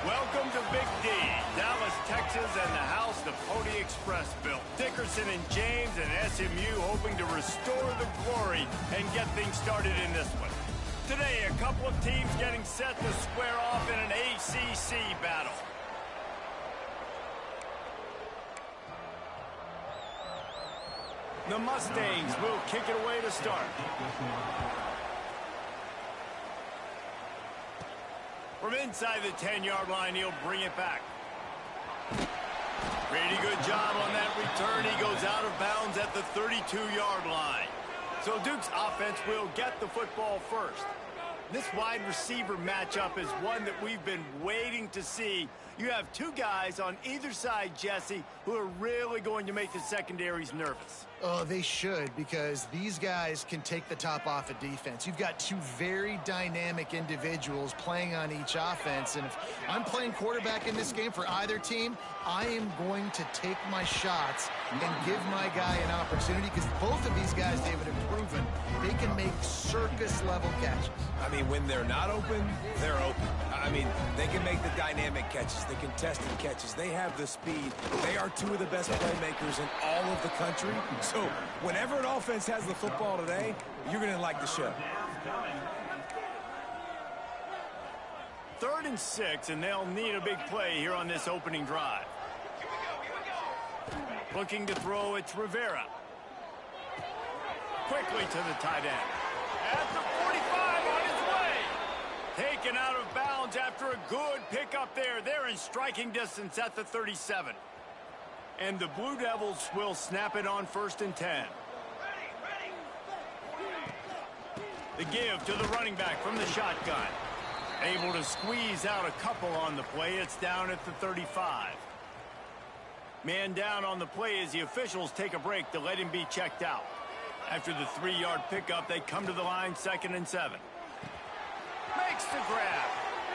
Welcome to Big D, Dallas, Texas, and the house the Pony Express built. Dickerson and James and SMU hoping to restore the glory and get things started in this one. Today, a couple of teams getting set to square off in an ACC battle. The Mustangs will kick it away to start. From inside the 10-yard line, he'll bring it back. Pretty good job on that return. He goes out of bounds at the 32-yard line. So Duke's offense will get the football first. This wide receiver matchup is one that we've been waiting to see. You have two guys on either side, Jesse, who are really going to make the secondaries nervous. Oh, they should, because these guys can take the top off of defense. You've got two very dynamic individuals playing on each offense, and if I'm playing quarterback in this game for either team, I am going to take my shots and give my guy an opportunity, because both of these guys, David, have proven they can make circus-level catches. I mean, when they're not open, they're open. I mean, they can make the dynamic catches, the contested catches. They have the speed. They are two of the best playmakers in all of the country. So whenever an offense has the football today, you're going to like the show. 3rd and 6, and they'll need a big play here on this opening drive. Looking to throw, it's Rivera. Quickly to the tight end. At the 45 on his way. Taken out of bounds after a good pickup there. They're in striking distance at the 37. And the Blue Devils will snap it on 1st and 10. The give to the running back from the shotgun. Able to squeeze out a couple on the play. It's down at the 35. Man down on the play as the officials take a break to let him be checked out. After the 3-yard pickup, they come to the line 2nd and 7. Makes the grab.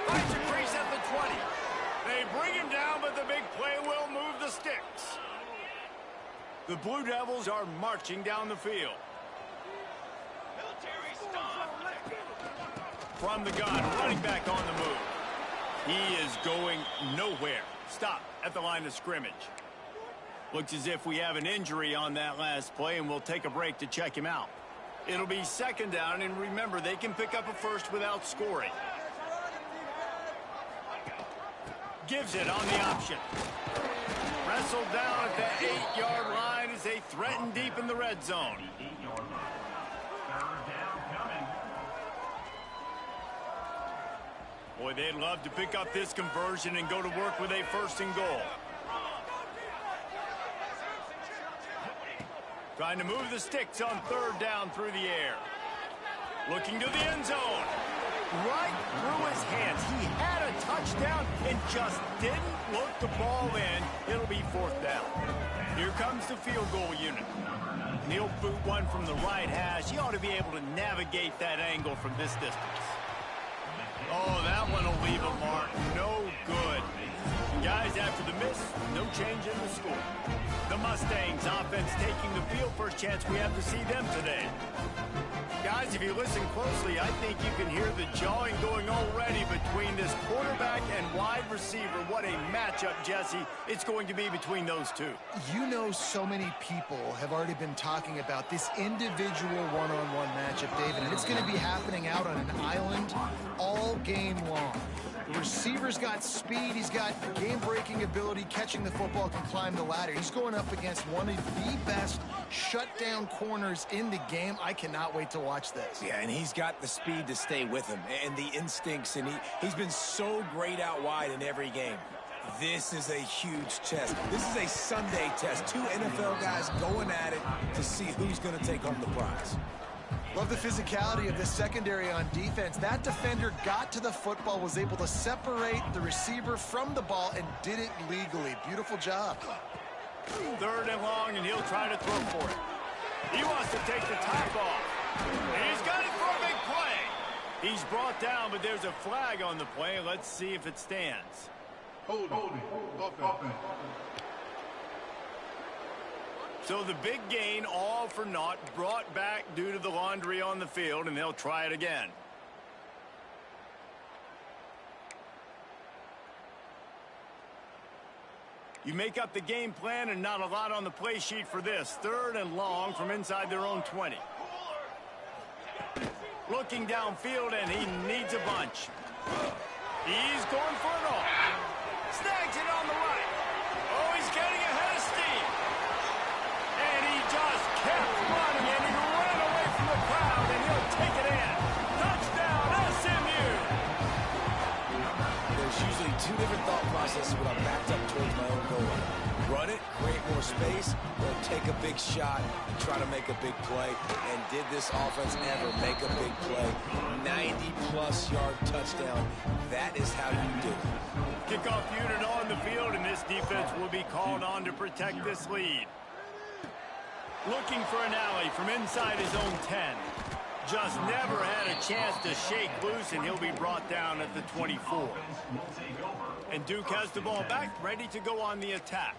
Finds a crease at the 20. They bring him down, but the big play will move the sticks. The Blue Devils are marching down the field. From the gun, running back on the move. He is going nowhere. Stop at the line of scrimmage. Looks as if we have an injury on that last play, and we'll take a break to check him out. It'll be 2nd down, and remember, they can pick up a first without scoring. Gives it on the option. Wrestled down at the 8-yard line as they threaten deep in the red zone. Boy, they'd love to pick up this conversion and go to work with a 1st and goal. Trying to move the sticks on 3rd down through the air. Looking to the end zone. Right through his hands. He had a touchdown and just didn't look the ball in. It'll be 4th down. Here comes the field goal unit. He'll boot one from the right hash. He ought to be able to navigate that angle from this distance. Oh, that one will leave a mark. No good. Guys, after the miss, no change in the score. The Mustangs offense taking the field. First chance we have to see them today. Guys, if you listen closely, I think you can hear the jawing going already between this quarterback and wide receiver. What a matchup, Jesse, it's going to be between those two. You know, so many people have already been talking about this individual one-on-one matchup, David, and it's going to be happening out on an island all game long. The receiver's got speed, he's got game-breaking ability, catching the football, can climb the ladder. He's going up against one of the best shutdown corners in the game. I cannot wait to watch this. Yeah, and he's got the speed to stay with him and the instincts, and he's been so great out wide in every game. This is a huge test. This is a Sunday test. Two NFL guys going at it to see who's going to take home the prize. Love the physicality of this secondary on defense. That defender got to the football, was able to separate the receiver from the ball, and did it legally. Beautiful job. 3rd and long, and he'll try to throw for it. He wants to take the top off. And he's got it for a big play. He's brought down, but there's a flag on the play. Let's see if it stands. Hold it. So the big gain, all for naught, brought back due to the laundry on the field, and they'll try it again. You make up the game plan, and not a lot on the play sheet for this. 3rd and long from inside their own 20. Looking downfield, and he needs a bunch. He's going for it all. Snags it on the right. Oh, he's getting ahead of steam. And he just kept running, and he ran away from the crowd, and he'll take it in. Touchdown, SMU! There's usually 2 different thought processes when I'm backed up towards my own goal line. Run it, create more space, or take a big shot and try to make a big play. And did this offense ever make a big play? 90-plus yard touchdown. That is how you do it. Kickoff unit on the field, and this defense will be called on to protect this lead. Looking for an alley from inside his own 10. Just never had a chance to shake loose, and he'll be brought down at the 24. And Duke has the ball back, ready to go on the attack.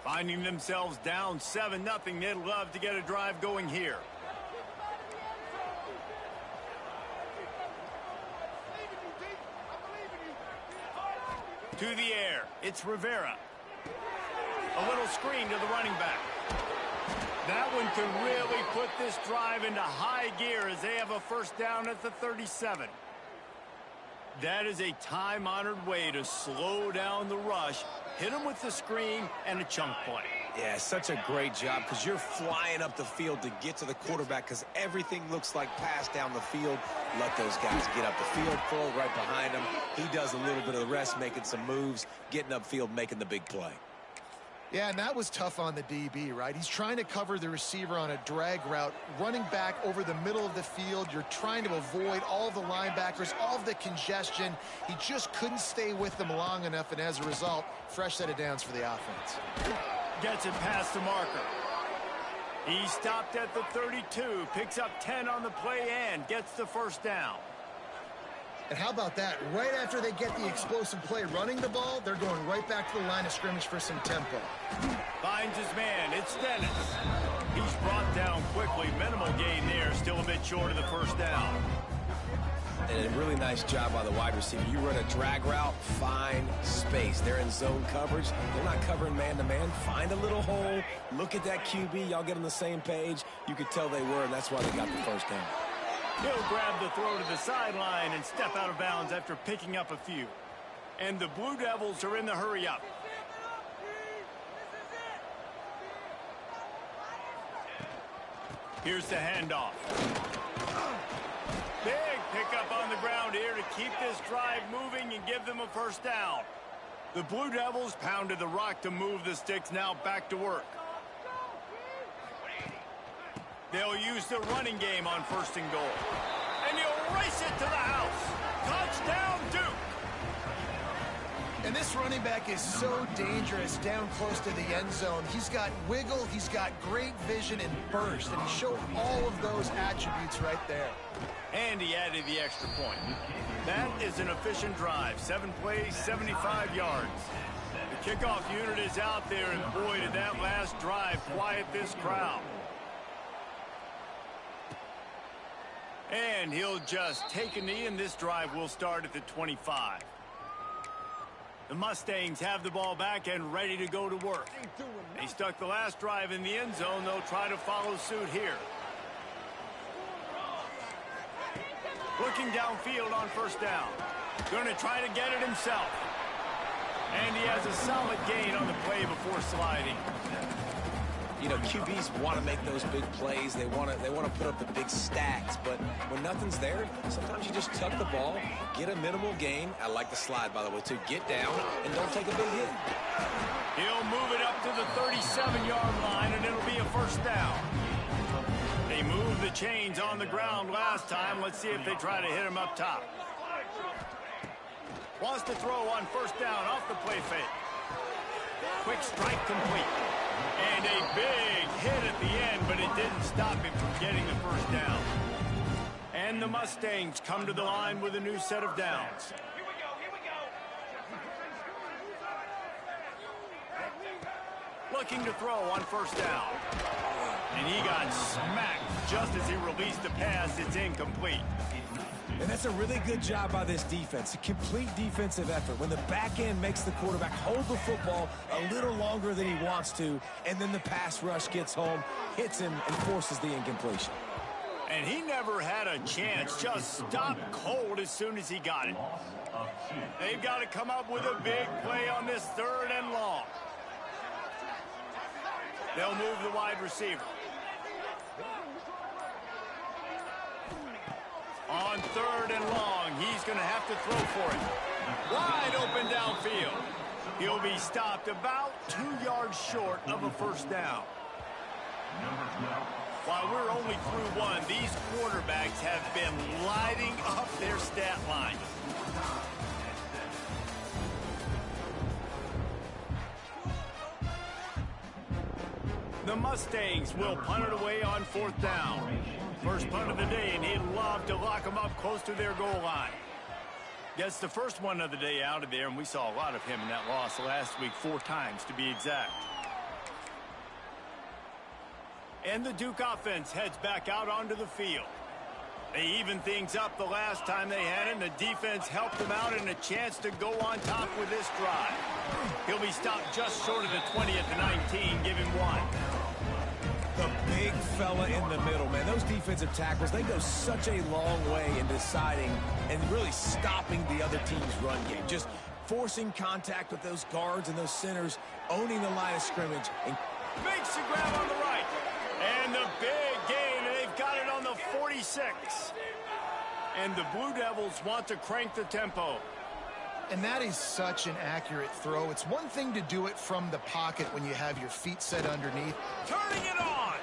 Finding themselves down 7-0, they'd love to get a drive going here. To the air, it's Rivera. A little screen to the running back. That one could really put this drive into high gear as they have a 1st down at the 37. That is a time-honored way to slow down the rush, hit them with the screen, and a chunk play. Yeah, such a great job because you're flying up the field to get to the quarterback because everything looks like pass down the field. Let those guys get up the field, throw right behind him. He does a little bit of the rest, making some moves, getting upfield, making the big play. Yeah, and that was tough on the DB, right? He's trying to cover the receiver on a drag route, running back over the middle of the field. You're trying to avoid all of the linebackers, all of the congestion. He just couldn't stay with them long enough, and as a result, fresh set of downs for the offense. Gets it past the marker. He stopped at the 32, picks up 10 on the play, and gets the 1st down. And how about that? Right after they get the explosive play running the ball, they're going right back to the line of scrimmage for some tempo. Finds his man. It's Dennis. He's brought down quickly. Minimal gain there. Still a bit short of the 1st down. And a really nice job by the wide receiver. You run a drag route, find space. They're in zone coverage. They're not covering man-to-man. Find a little hole. Look at that QB. Y'all get on the same page. You could tell they were, and that's why they got the 1st down. He'll grab the throw to the sideline and step out of bounds after picking up a few. And the Blue Devils are in the hurry-up. Here's the handoff. Big pickup on the ground here to keep this drive moving and give them a 1st down. The Blue Devils pounded the rock to move the sticks, now back to work. They'll use the running game on 1st and goal. And he'll race it to the house. Touchdown, Duke! And this running back is so dangerous down close to the end zone. He's got wiggle, he's got great vision and burst, and he showed all of those attributes right there. And he added the extra point. That is an efficient drive. 7 plays, 75 yards. The kickoff unit is out there, and boy, did that last drive quiet this crowd. And he'll just take a knee, and this drive will start at the 25. The Mustangs have the ball back and ready to go to work. They stuck the last drive in the end zone. They'll try to follow suit here. Looking downfield on 1st down. Going to try to get it himself. And he has a solid gain on the play before sliding. You know, QBs want to make those big plays. They want to put up the big stacks. But when nothing's there, sometimes you just tuck the ball, get a minimal gain. I like the slide, by the way, too. Get down and don't take a big hit. He'll move it up to the 37-yard line, and it'll be a 1st down. They moved the chains on the ground last time. Let's see if they try to hit him up top. Wants to throw on first down off the play fake. Quick strike complete. And a big hit at the end, but it didn't stop him from getting the first down. And the Mustangs come to the line with a new set of downs. Looking to throw on first down. And he got smacked just as he released the pass. It's incomplete. And that's a really good job by this defense. A complete defensive effort. When the back end makes the quarterback hold the football a little longer than he wants to, and then the pass rush gets home, hits him, and forces the incompletion. And he never had a chance. Just stopped cold as soon as he got it. They've got to come up with a big play on this 3rd and long. They'll move the wide receiver. On 3rd and long, he's going to have to throw for it. Wide open downfield. He'll be stopped about 2 yards short of a first down. While we're only through one, these quarterbacks have been lighting up their stat line. The Mustangs will punt it away on 4th down. First punt of the day, and he'd love to lock them up close to their goal line. Gets the first one of the day out of there, and we saw a lot of him in that loss last week, 4 times to be exact. And the Duke offense heads back out onto the field. They evened things up the last time they had it, and the defense helped them out and a chance to go on top with this drive. He'll be stopped just short of the 20 at the 19, give him 1. The big fella in the middle, man. Those defensive tackles, they go such a long way in deciding and really stopping the other team's run game. Just forcing contact with those guards and those centers, owning the line of scrimmage. And makes the grab on the right. And the big gain, and they've got it on the 46. And the Blue Devils want to crank the tempo. And that is such an accurate throw. It's one thing to do it from the pocket when you have your feet set underneath. Turning it on.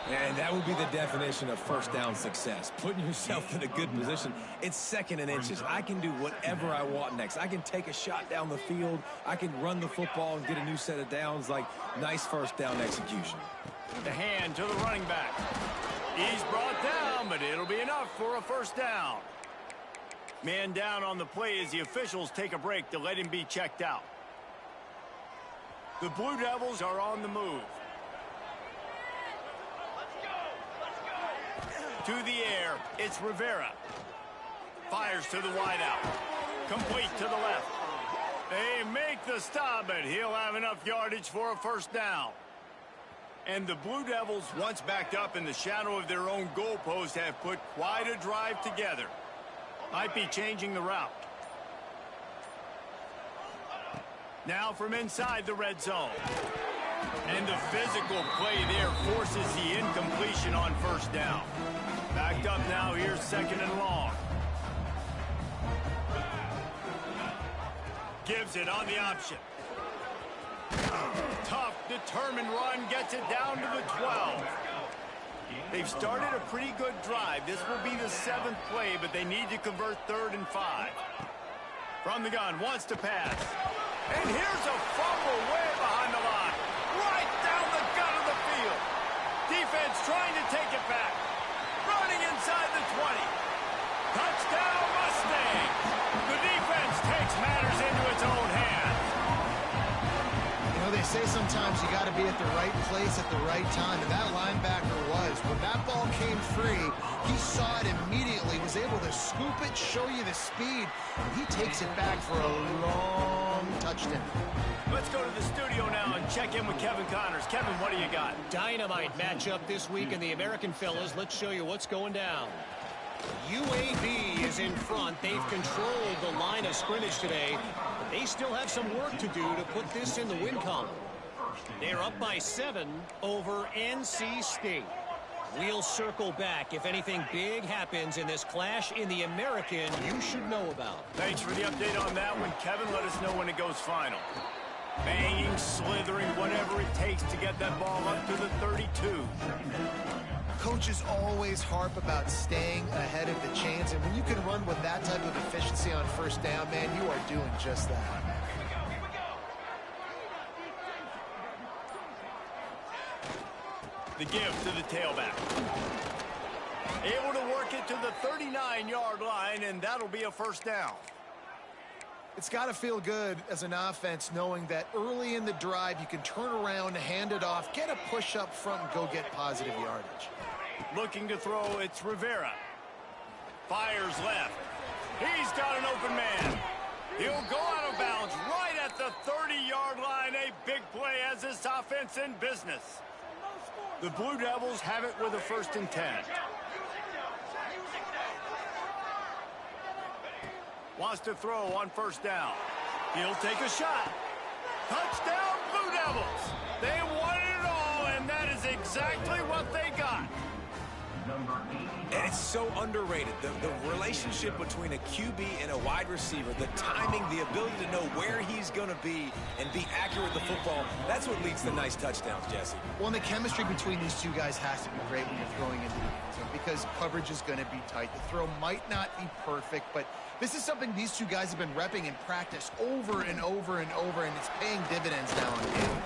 And that would be the definition of first down success. Putting yourself in a good position. It's 2nd and inches. I can do whatever I want next. I can take a shot down the field. I can run the football and get a new set of downs. Like, nice first down execution. The hand to the running back. He's brought down, but it'll be enough for a first down. Man down on the play as the officials take a break to let him be checked out. The Blue Devils are on the move. To the air, it's Rivera. Fires to the wideout. Complete to the left. They make the stop, but he'll have enough yardage for a first down. And the Blue Devils, once backed up in the shadow of their own goalpost, have put quite a drive together. Might be changing the route. Now from inside the red zone. And the physical play there forces the incompletion on first down. Backed up now, here's 2nd and long. Gives it on the option. Tough, determined run, gets it down to the 12. They've started a pretty good drive. This will be the 7th play, but they need to convert 3rd and 5. From the gun, wants to pass. And here's a fumble way behind the line. Right down the gut of the field. Defense trying to take it back. Running inside the 20. Touchdown Mustangs. The defense takes matters into its own hands. You know, they say sometimes you got to be at the right place at the right time, and that linebacker was. When that ball came free, he saw it immediately, was able to scoop it, show you the speed, and he takes it back for a long touchdown. Let's go to the studio now and check in with Kevin Connors. Kevin, what do you got? Dynamite matchup this week in the American fellas. Let's show you what's going down. UAB is in front. They've controlled the line of scrimmage today, but they still have some work to do to put this in the win column. They're up by 7 over NC State. We'll circle back if anything big happens in this clash in the American you should know about. Thanks for the update on that one, Kevin. Let us know when it goes final. Banging, slithering, whatever it takes to get that ball up to the 32. Coaches always harp about staying ahead of the chains, and when you can run with that type of efficiency on first down, man, you are doing just that. The give to the tailback. Able to work it to the 39-yard line, and that'll be a first down. It's got to feel good as an offense knowing that early in the drive you can turn around, hand it off, get a push up front, and go get positive yardage. Looking to throw, it's Rivera. Fires left. He's got an open man. He'll go out of bounds right at the 30-yard line. A big play as this offense in business. The Blue Devils have it with a 1st and 10. Wants to throw on first down. He'll take a shot. Touchdown, Blue Devils. They wanted it all, and that is exactly what they got. And it's so underrated. The relationship between a QB and a wide receiver, the timing, the ability to know where he's going to be and be accurate with the football, that's what leads to nice touchdowns, Jesse. Well, and the chemistry between these two guys has to be great when you're throwing into the end zone because coverage is going to be tight. The throw might not be perfect, but this is something these two guys have been repping in practice over and over and over, and it's paying dividends now on game.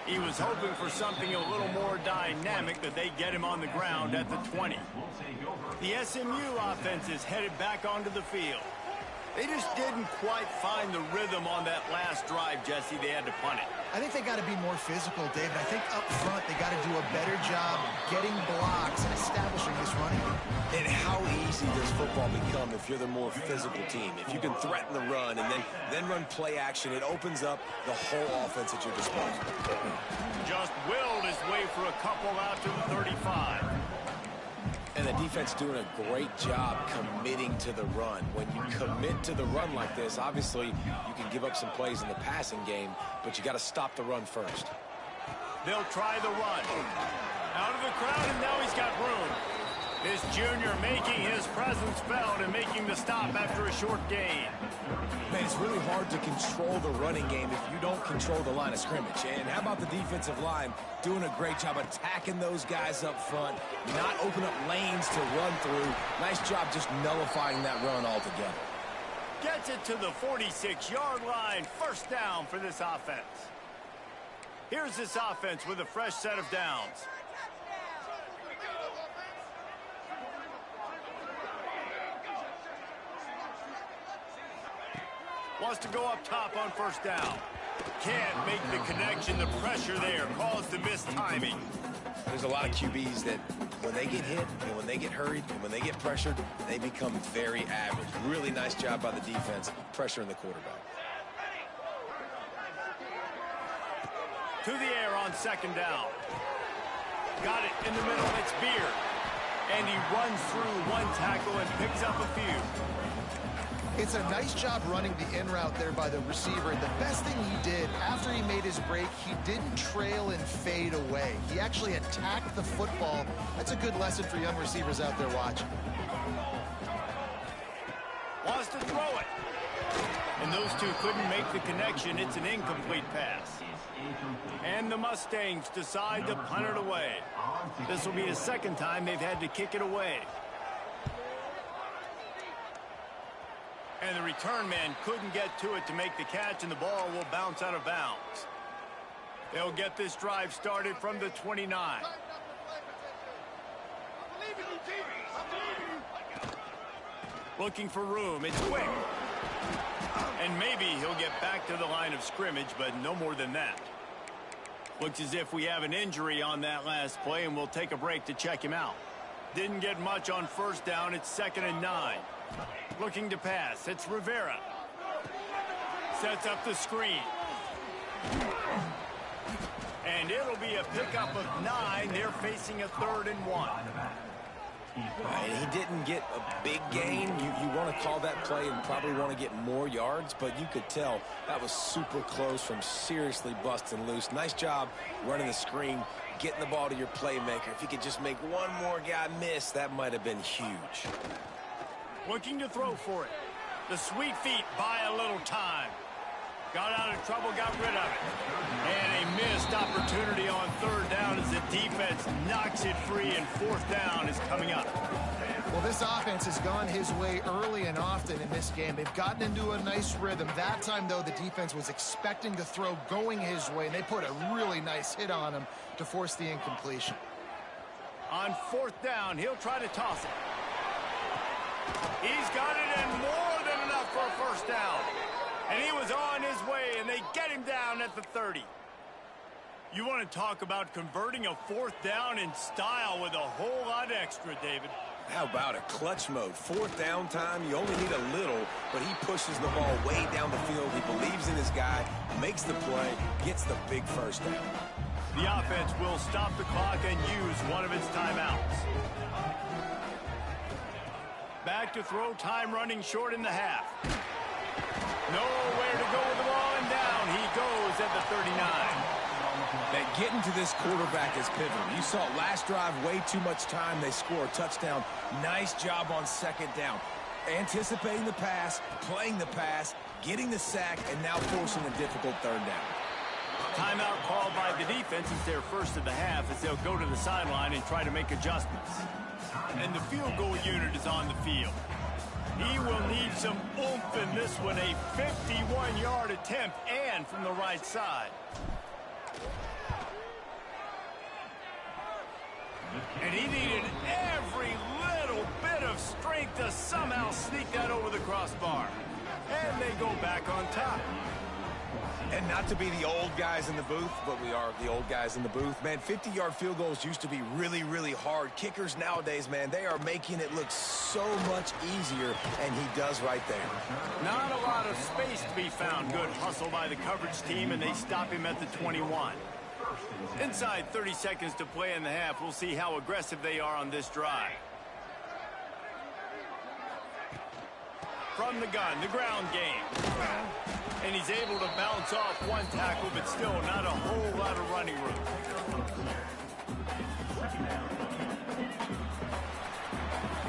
He was hoping for something a little more dynamic, that they get him on the ground at the 20. The SMU offense is headed back onto the field. They just didn't quite find the rhythm on that last drive, Jesse. They had to punt it. I think they got to be more physical, David. I think up front they got to do a better job getting blocks and establishing this running game. And how easy does football become if you're the more physical team? If you can threaten the run and then run play action, it opens up the whole offense at your disposal. Just willed his way for a couple out to the 35. And the defense doing a great job committing to the run. When you commit to the run like this, obviously you can give up some plays in the passing game, but you got to stop the run first. They'll try the run. Out of the crowd, and now he's got room. This junior making his presence felt and making the stop after a short gain. Man, it's really hard to control the running game if you don't control the line of scrimmage. And how about the defensive line doing a great job attacking those guys up front, not open up lanes to run through. Nice job just nullifying that run altogether. Gets it to the 46-yard line. First down for this offense. Here's this offense with a fresh set of downs. Wants to go up top on first down. Can't make the connection. The pressure there caused the missed timing. There's a lot of QBs that when they get hit and when they get hurried and when they get pressured, they become very average. Really nice job by the defense pressuring the quarterback. To the air on second down. Got it in the middle. It's Beard. And he runs through one tackle and picks up a few. It's a nice job running the in route there by the receiver. The best thing he did after he made his break, he didn't trail and fade away. He actually attacked the football. That's a good lesson for young receivers out there watching. Wants to throw it. And those two couldn't make the connection. It's an incomplete pass. And the Mustangs decide to punt it away. This will be the second time they've had to kick it away. And the return man couldn't get to it to make the catch, and the ball will bounce out of bounds. They'll get this drive started from the 29. Looking for room. It's quick. And maybe he'll get back to the line of scrimmage, but no more than that. Looks as if we have an injury on that last play, and we'll take a break to check him out. Didn't get much on first down. It's 2nd and 9. Looking to pass. It's Rivera. Sets up the screen. And it'll be a pickup of 9. They're facing a 3rd and 1. And he didn't get a big gain. You want to call that play and probably want to get more yards, but you could tell that was super close from seriously busting loose. Nice job running the screen, getting the ball to your playmaker. If you could just make one more guy miss, that might have been huge. Looking to throw for it. The sweet feet buy a little time. Got out of trouble, got rid of it. And a missed opportunity on third down as the defense knocks it free, and fourth down is coming up. Well, this offense has gone his way early and often in this game. They've gotten into a nice rhythm. That time, though, the defense was expecting to throw going his way, and they put a really nice hit on him to force the incompletion. On fourth down, he'll try to toss it. He's got it, and more than enough for a first down. And he was on his way, and they get him down at the 30. You want to talk about converting a fourth down in style with a whole lot extra, David. How about a clutch mode? Fourth down time, you only need a little, but he pushes the ball way down the field. He believes in his guy, makes the play, gets the big first down. The offense will stop the clock and use one of its timeouts. Back to throw, time running short in the half. Nowhere to go with the ball, and down he goes at the 39. That getting to this quarterback is pivotal. You saw last drive, way too much time. They score a touchdown. Nice job on second down. Anticipating the pass, playing the pass, getting the sack, and now forcing a difficult third down. Timeout called by the defense. It's their first of the half as they'll go to the sideline and try to make adjustments. And the field goal unit is on the field. He will need some oomph in this one. A 51-yard attempt, and from the right side. And he needed every little bit of strength to somehow sneak that over the crossbar. And they go back on top. And not to be the old guys in the booth, but we are the old guys in the booth. Man, 50-yard field goals used to be really, really hard. Kickers nowadays, man, they are making it look so much easier, and he does right there. Not a lot of space to be found. Good hustle by the coverage team, and they stop him at the 21. Inside 30 seconds to play in the half. We'll see how aggressive they are on this drive. From the gun, the ground game. And he's able to bounce off one tackle, but still not a whole lot of running room.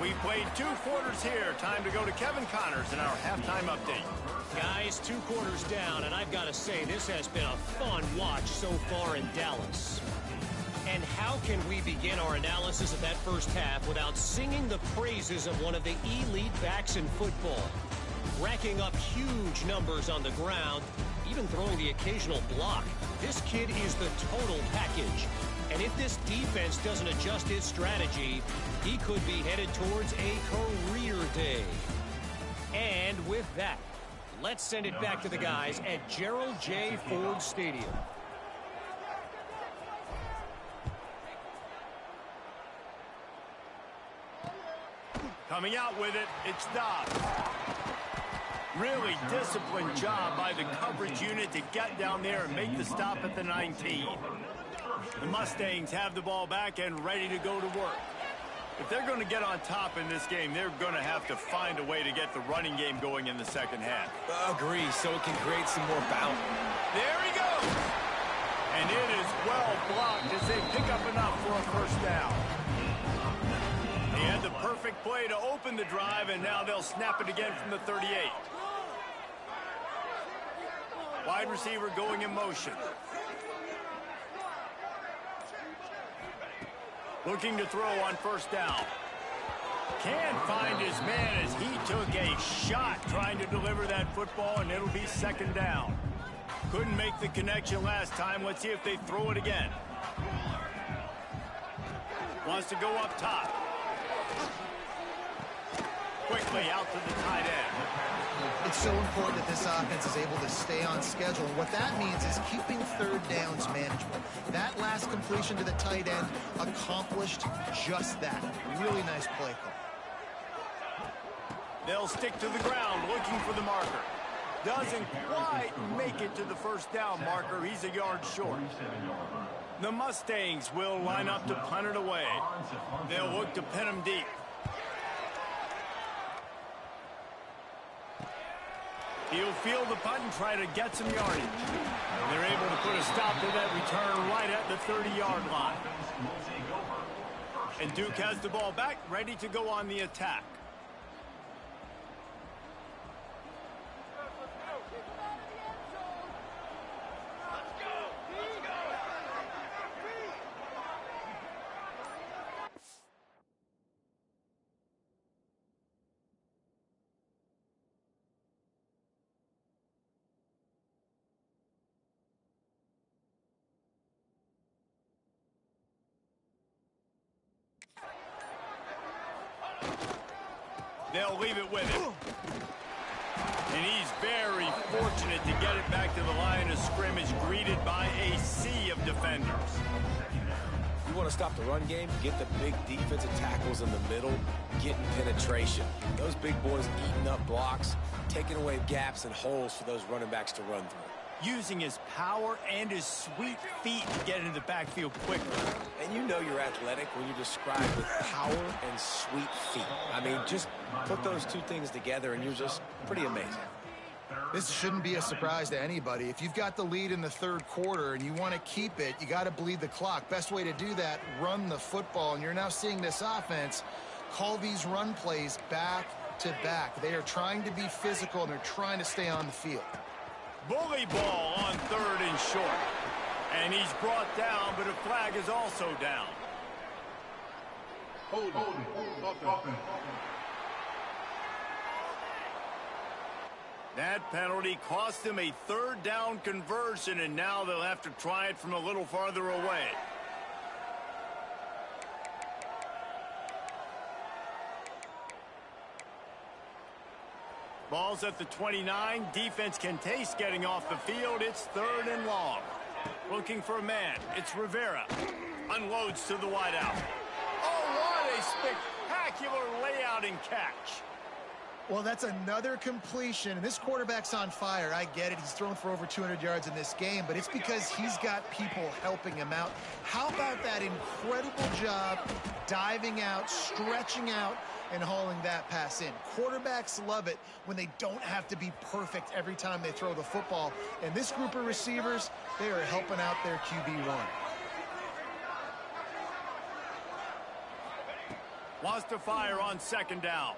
We played 2 quarters here. Time to go to Kevin Connors in our halftime update. Guys, 2 quarters down, and I've got to say, this has been a fun watch so far in Dallas. And how can we begin our analysis of that first half without singing the praises of one of the elite backs in football? Racking up huge numbers on the ground, even throwing the occasional block. This kid is the total package. And if this defense doesn't adjust its strategy, he could be headed towards a career day. And with that, let's send it back to the guys at Gerald J. Ford Stadium. Coming out with it, it's Dobbs. Really disciplined job by the coverage unit to get down there and make the stop at the 19. The Mustangs have the ball back and ready to go to work. If they're going to get on top in this game, they're going to have to find a way to get the running game going in the second half. Agree, so it can create some more bounce. There he goes! And it is well blocked as they pick up enough for a first down. He had the perfect play to open the drive, and now they'll snap it again from the 38. Wide receiver going in motion. Looking to throw on first down. Can't find his man as he took a shot trying to deliver that football, and it'll be second down. Couldn't make the connection last time. Let's see if they throw it again. Wants to go up top. Quickly out to the tight end. It's so important that this offense is able to stay on schedule. And what that means is keeping third downs manageable. That last completion to the tight end accomplished just that. Really nice play call. They'll stick to the ground looking for the marker. Doesn't quite make it to the first down marker. He's a yard short. The Mustangs will line up to punt it away. They'll look to pin him deep. He'll field the punt and try to get some yardage. They're able to put a stop to that return right at the 30-yard line. And Duke has the ball back, ready to go on the attack. They'll leave it with him. And he's very fortunate to get it back to the line of scrimmage, greeted by a sea of defenders. You want to stop the run game, get the big defensive tackles in the middle, getting penetration. Those big boys eating up blocks, taking away gaps and holes for those running backs to run through. Using his power and his sweet feet to get into the backfield quicker. And you know you're athletic when you're described with power and sweet feet. I mean, just put those two things together and you're just pretty amazing. This shouldn't be a surprise to anybody. If you've got the lead in the third quarter and you want to keep it, you got to bleed the clock. Best way to do that, run the football. And you're now seeing this offense call these run plays back to back. They are trying to be physical and they're trying to stay on the field. Bully ball on 3rd and short. And he's brought down, but a flag is also down. Hold offense. That penalty cost him a 3rd down conversion, and now they'll have to try it from a little farther away. Ball's at the 29. Defense can taste getting off the field. It's 3rd and long. Looking for a man. It's Rivera. Unloads to the wideout. Oh, what a spectacular layout and catch. Well, that's another completion, and this quarterback's on fire. I get it. He's thrown for over 200 yards in this game, but it's because he's got people helping him out. How about that incredible job diving out, stretching out, and hauling that pass in? Quarterbacks love it when they don't have to be perfect every time they throw the football. And this group of receivers, they are helping out their QB1. Wants to fire on 2nd down.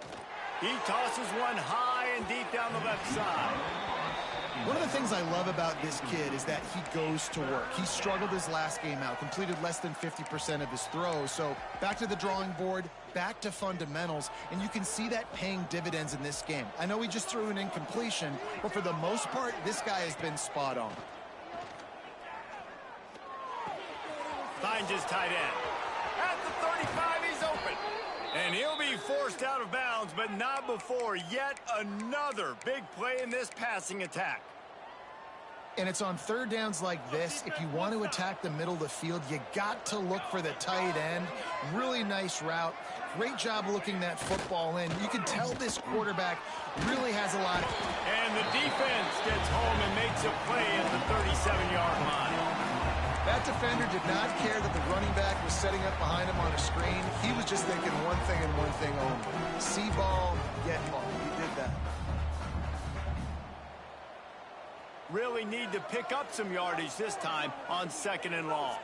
He tosses one high and deep down the left side. One of the things I love about this kid is that he goes to work. He struggled his last game out, completed less than 50% of his throws. So back to the drawing board, back to fundamentals, and you can see that paying dividends in this game. I know he just threw an incompletion, but for the most part, this guy has been spot on. Finds his tight end. At the 35, he's open. And he'll be forced out of bounds, but not before yet another big play in this passing attack. And it's on 3rd downs like this. If you want to attack the middle of the field, you got to look for the tight end. Really nice route. Great job looking that football in. You can tell this quarterback really has a lot. And the defense gets home and makes a play at the 37-yard line. That defender did not care that the running back was setting up behind him on a screen. He was just thinking one thing and one thing only. See ball, get ball. He did that. Really need to pick up some yardage this time on 2nd and long.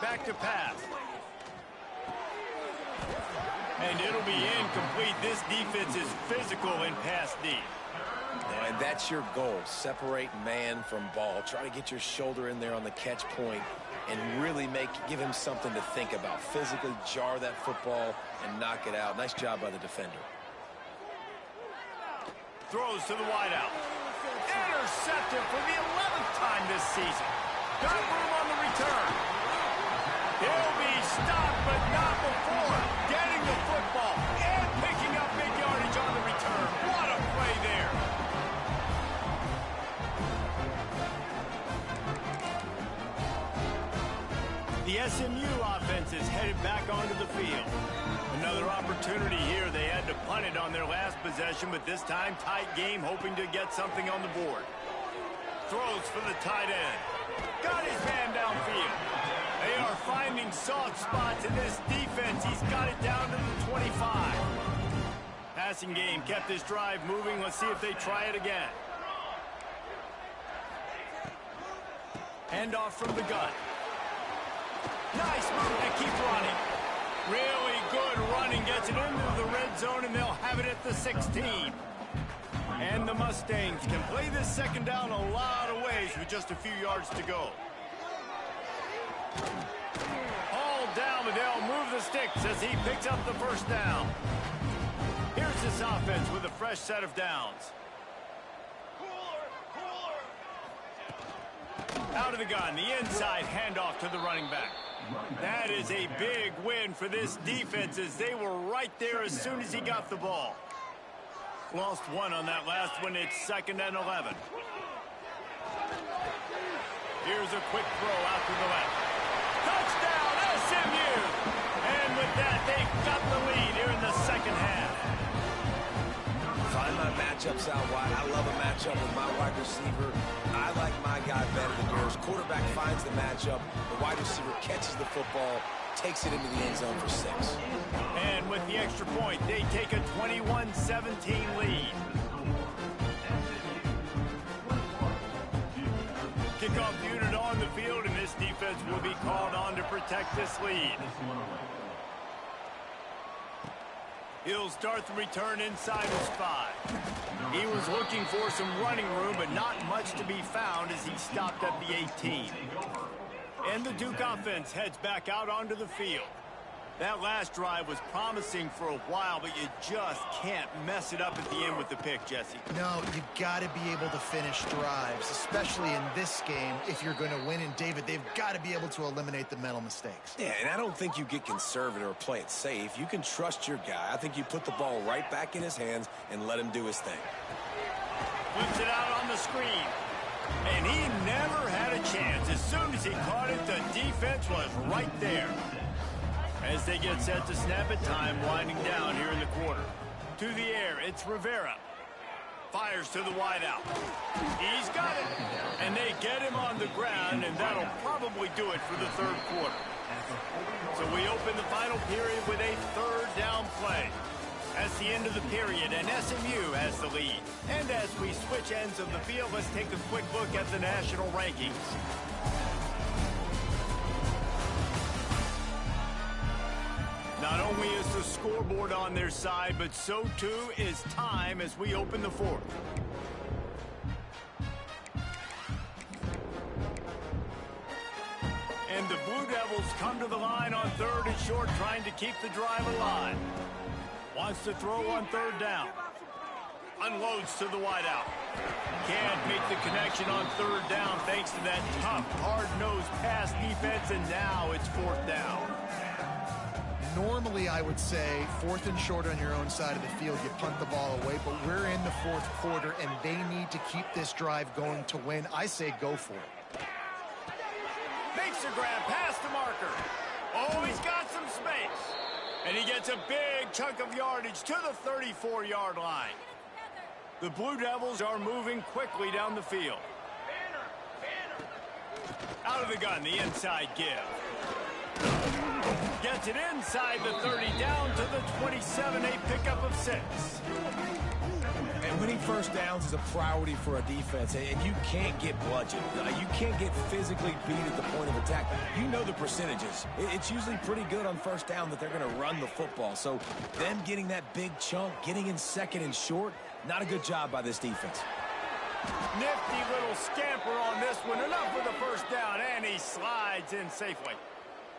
Back to pass. And it'll be incomplete. This defense is physical in pass deep. And that's your goal. Separate man from ball. Try to get your shoulder in there on the catch point and really give him something to think about. Physically jar that football and knock it out. Nice job by the defender. Throws to the wideout. Intercepted for the 11th time this season. Got room on the return. He'll be stopped, but not before getting the football and picking up big yardage on the return. What a play there. The SMU offense is headed back onto the field. Another opportunity here. They had to punt it on their last possession, but this time tight game, hoping to get something on the board. Throws for the tight end. Got his man downfield. They are finding soft spots in this defense. He's got it down to the 25. Passing game kept this drive moving. Let's see if they try it again. Handoff from the gun. Nice move to keep running. Really good running. Gets it into the red zone, and they'll have it at the 16. And the Mustangs can play this 2nd down a lot of ways with just a few yards to go. All down, but they'll move the sticks as he picks up the 1st down. Here's this offense with a fresh set of downs. Out of the gun, the inside handoff to the running back. That is a big win for this defense as they were right there as soon as he got the ball. Lost one on that last one. It's 2nd and 11. Here's a quick throw out to the left. Touchdown, SMU! And with that, they've got the lead here in the second half. Find my matchups out wide. I love a matchup with my wide receiver. I like my guy better than yours. Quarterback finds the matchup. The wide receiver catches the football, takes it into the end zone for 6. And with the extra point, they take a 21-17 lead. Kickoff unit on the field, and this defense will be called on to protect this lead. He'll start the return inside his 5. He was looking for some running room, but not much to be found as he stopped at the 18. And the Duke offense heads back out onto the field. That last drive was promising for a while, but you just can't mess it up at the end with the pick, Jesse. No, you got to be able to finish drives, especially in this game. If you're going to win, and David, they've got to be able to eliminate the mental mistakes. Yeah, and I don't think you get conservative or play it safe. You can trust your guy. I think you put the ball right back in his hands and let him do his thing. Flips it out on the screen. And he never had a chance. As soon as he caught it, the defense was right there. As they get set to snap it, time winding down here in the quarter. To the air, it's Rivera. Fires to the wideout. He's got it. And they get him on the ground, and that'll probably do it for the third quarter. So we open the final period with a third down play. That's the end of the period, and SMU has the lead. And as we switch ends of the field, let's take a quick look at the national rankings. Not only is the scoreboard on their side, but so too is time as we open the fourth. And the Blue Devils come to the line on 3rd and short, trying to keep the drive alive. Wants to throw on 3rd down. Unloads to the wideout. Can't make the connection on 3rd down thanks to that tough, hard-nosed pass defense, and now it's 4th down. Normally, I would say 4th and short on your own side of the field, you punt the ball away, but we're in the 4th quarter, and they need to keep this drive going to win. I say go for it. Makes a grab past the marker. Oh, he's got some space. And he gets a big chunk of yardage to the 34-yard line. The Blue Devils are moving quickly down the field. Out of the gun, the inside give. Gets it inside the 30, down to the 27, a pickup of 6. And winning first downs is a priority for a defense, and you can't get bludgeoned. You can't get physically beat at the point of attack. You know the percentages. It's usually pretty good on first down that they're going to run the football. So them getting that big chunk, getting in 2nd and short, not a good job by this defense. Nifty little scamper on this one. Enough for the first down, and he slides in safely.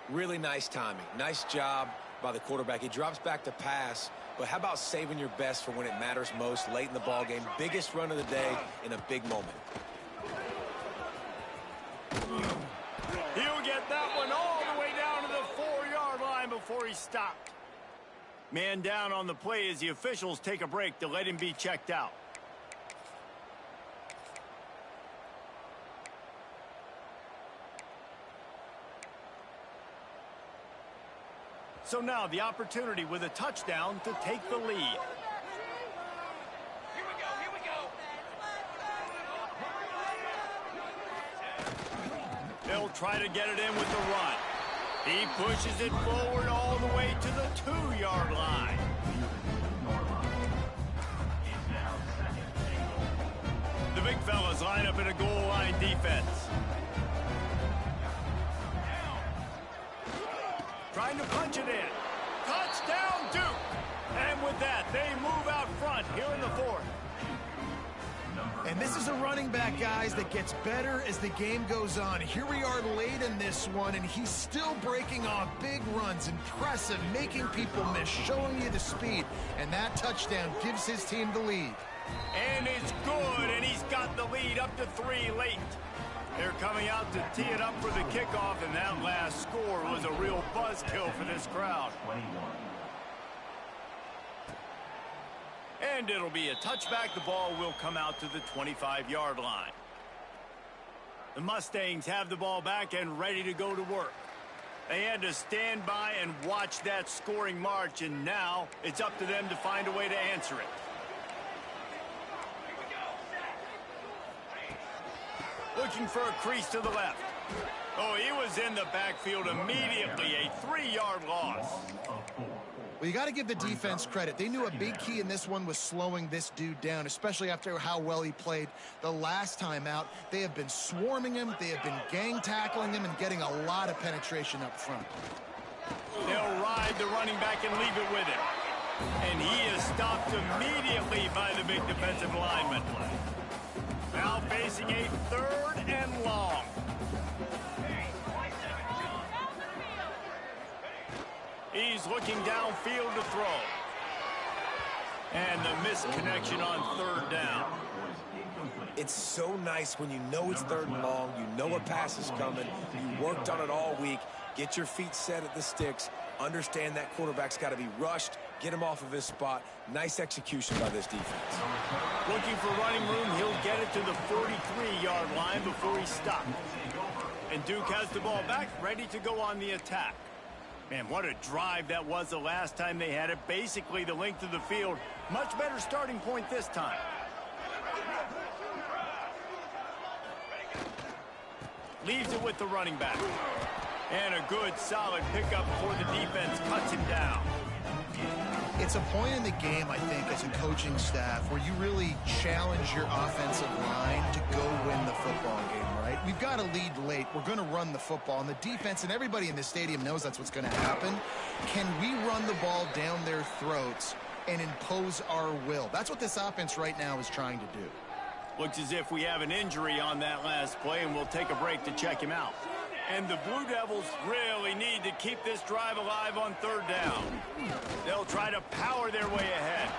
Really nice timing. Nice job by the quarterback. He drops back to pass, but how about saving your best for when it matters most late in the ball game? Biggest run of the day in a big moment. He'll get that one all the way down to the 4-yard line before he stopped. Man down on the play as the officials take a break to let him be checked out. So now the opportunity with a touchdown to take the lead. Here we go. They'll try to get it in with the run. He pushes it forward all the way to the 2-yard line. The big fellas line up in a goal line defense. Trying to punch it in. Touchdown, Duke! And with that, they move out front here in the 4th. And this is a running back, guys, that gets better as the game goes on. Here we are late in this one, and he's still breaking off big runs. Impressive, making people miss, showing you the speed. And that touchdown gives his team the lead. And it's good, and he's got the lead up to 3 late. They're coming coming out to tee it up for the kickoff, and that last score was a real buzzkill for this crowd. And it'll be a touchback. The ball will come out to the 25-yard line. The Mustangs have the ball back and ready to go to work. They had to stand by and watch that scoring march, and now it's up to them to find a way to answer it. Looking for a crease to the left. Oh, he was in the backfield immediately. A 3-yard loss. Well, you got to give the defense credit. They knew a big key in this one was slowing this dude down, especially after how well he played the last time out. They have been swarming him. They have been gang tackling him and getting a lot of penetration up front. They'll ride the running back and leave it with him. And he is stopped immediately by the big defensive lineman. Now facing a 3rd and long. He's looking downfield to throw. And the misconnection on 3rd down. It's so nice when you know it's 3rd and long, you know a pass is coming, you worked on it all week, get your feet set at the sticks, understand that quarterback's got to be rushed, get him off of his spot. Nice execution by this defense. Looking for running room, he'll get it to the 43-yard line before he stopped. And Duke has the ball back, ready to go on the attack. Man, what a drive that was the last time they had it. Basically the length of the field. Much better starting point this time. Leaves it with the running back. And a good, solid pickup before the defense cuts him down. It's a point in the game, I think, as a coaching staff where you really challenge your offensive line to go win the football game, right? We've got to lead late. We're going to run the football. And the defense and everybody in the stadium knows that's what's going to happen. Can we run the ball down their throats and impose our will? That's what this offense right now is trying to do. Looks as if we have an injury on that last play, and we'll take a break to check him out. And the Blue Devils really need to keep this drive alive on 3rd down. They'll try to power their way ahead.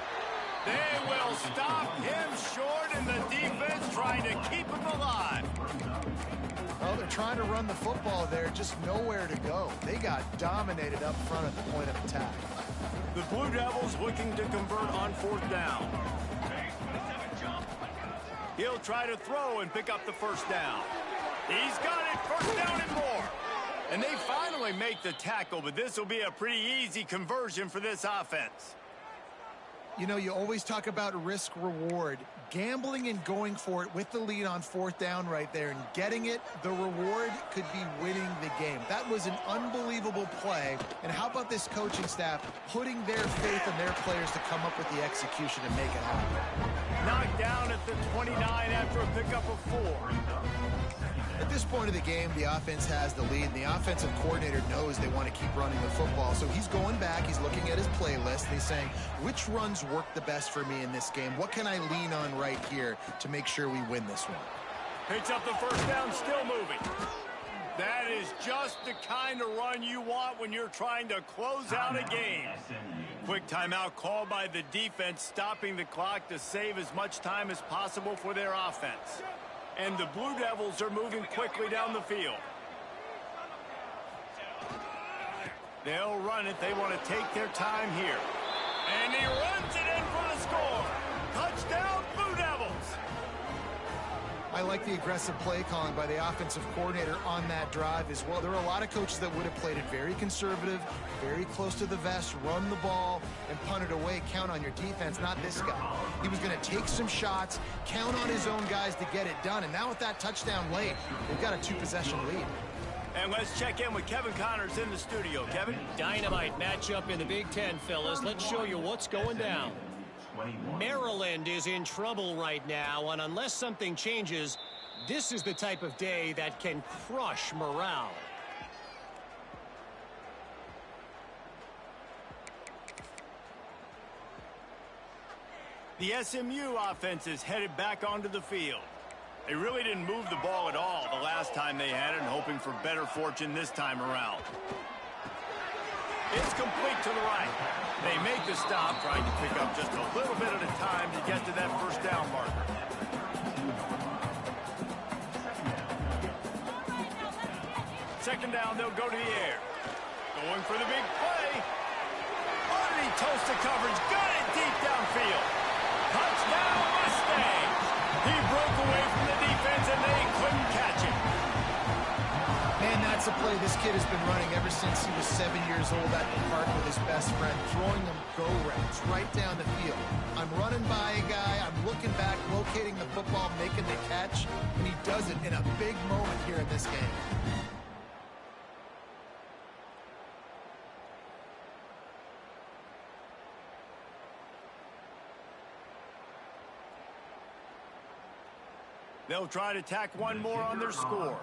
They will stop him short, and the defense trying to keep him alive. Well, they're trying to run the football there, just nowhere to go. They got dominated up front at the point of attack. The Blue Devils looking to convert on 4th down. He'll try to throw and pick up the 1st down. He's got it, 1st down and more. And they finally make the tackle, but this will be a pretty easy conversion for this offense. You know, you always talk about risk-reward. Gambling and going for it with the lead on 4th down right there and getting it, the reward could be winning the game. That was an unbelievable play. And how about this coaching staff putting their faith in their players to come up with the execution and make it happen? Knocked down at the 29 after a pickup of 4. At this point of the game, the offense has the lead, and the offensive coordinator knows they want to keep running the football. So he's going back, he's looking at his playlist, and he's saying, which runs work the best for me in this game? What can I lean on right here to make sure we win this one? Picks up the 1st down, still moving. That is just the kind of run you want when you're trying to close out a game. Quick timeout called by the defense, stopping the clock to save as much time as possible for their offense. And the Blue Devils are moving quickly down the field. They'll run it. They want to take their time here. And he runs it in for the score. Touchdown, Blue Devils. I like the aggressive play calling by the offensive coordinator on that drive as well. There are a lot of coaches that would have played it very conservative, very close to the vest, run the ball, and punt it away. Count on your defense, not this guy. He was going to take some shots, count on his own guys to get it done. And now with that touchdown late, they've got a 2-possession lead. And let's check in with Kevin Connors in the studio. Kevin? Dynamite matchup in the Big Ten, fellas. Let's show you what's going down. Maryland is in trouble right now, and unless something changes, this is the type of day that can crush morale. The SMU offense is headed back onto the field. They really didn't move the ball at all the last time they had it, and hoping for better fortune this time around. It's complete to the right. They make the stop, trying to pick up just a little bit at a time to get to that 1st down marker. second down, they'll go to the air. Going for the big play. Oh, and he toasts the coverage. Got it deep downfield. Touchdown, Mustangs. He broke away from the defense, and they couldn't catch him. Man, that's a play this kid has been running ever since he was 7 years old at the park with his best friend, throwing them go routes right down the field. I'm running by a guy, I'm looking back, locating the football, making the catch, and he does it in a big moment here in this game. They'll try to tack one more on their score.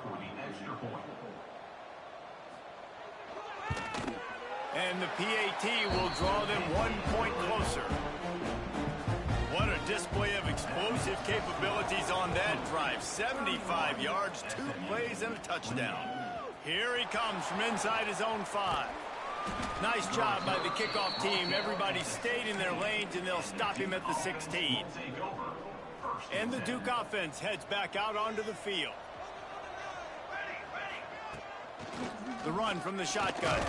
And the PAT will draw them 1 point closer. What a display of explosive capabilities on that drive. 75 yards, 2 plays, and a touchdown. Here he comes from inside his own 5. Nice job by the kickoff team. Everybody stayed in their lanes, and they'll stop him at the 16. And the Duke offense heads back out onto the field. The run from the shotgun.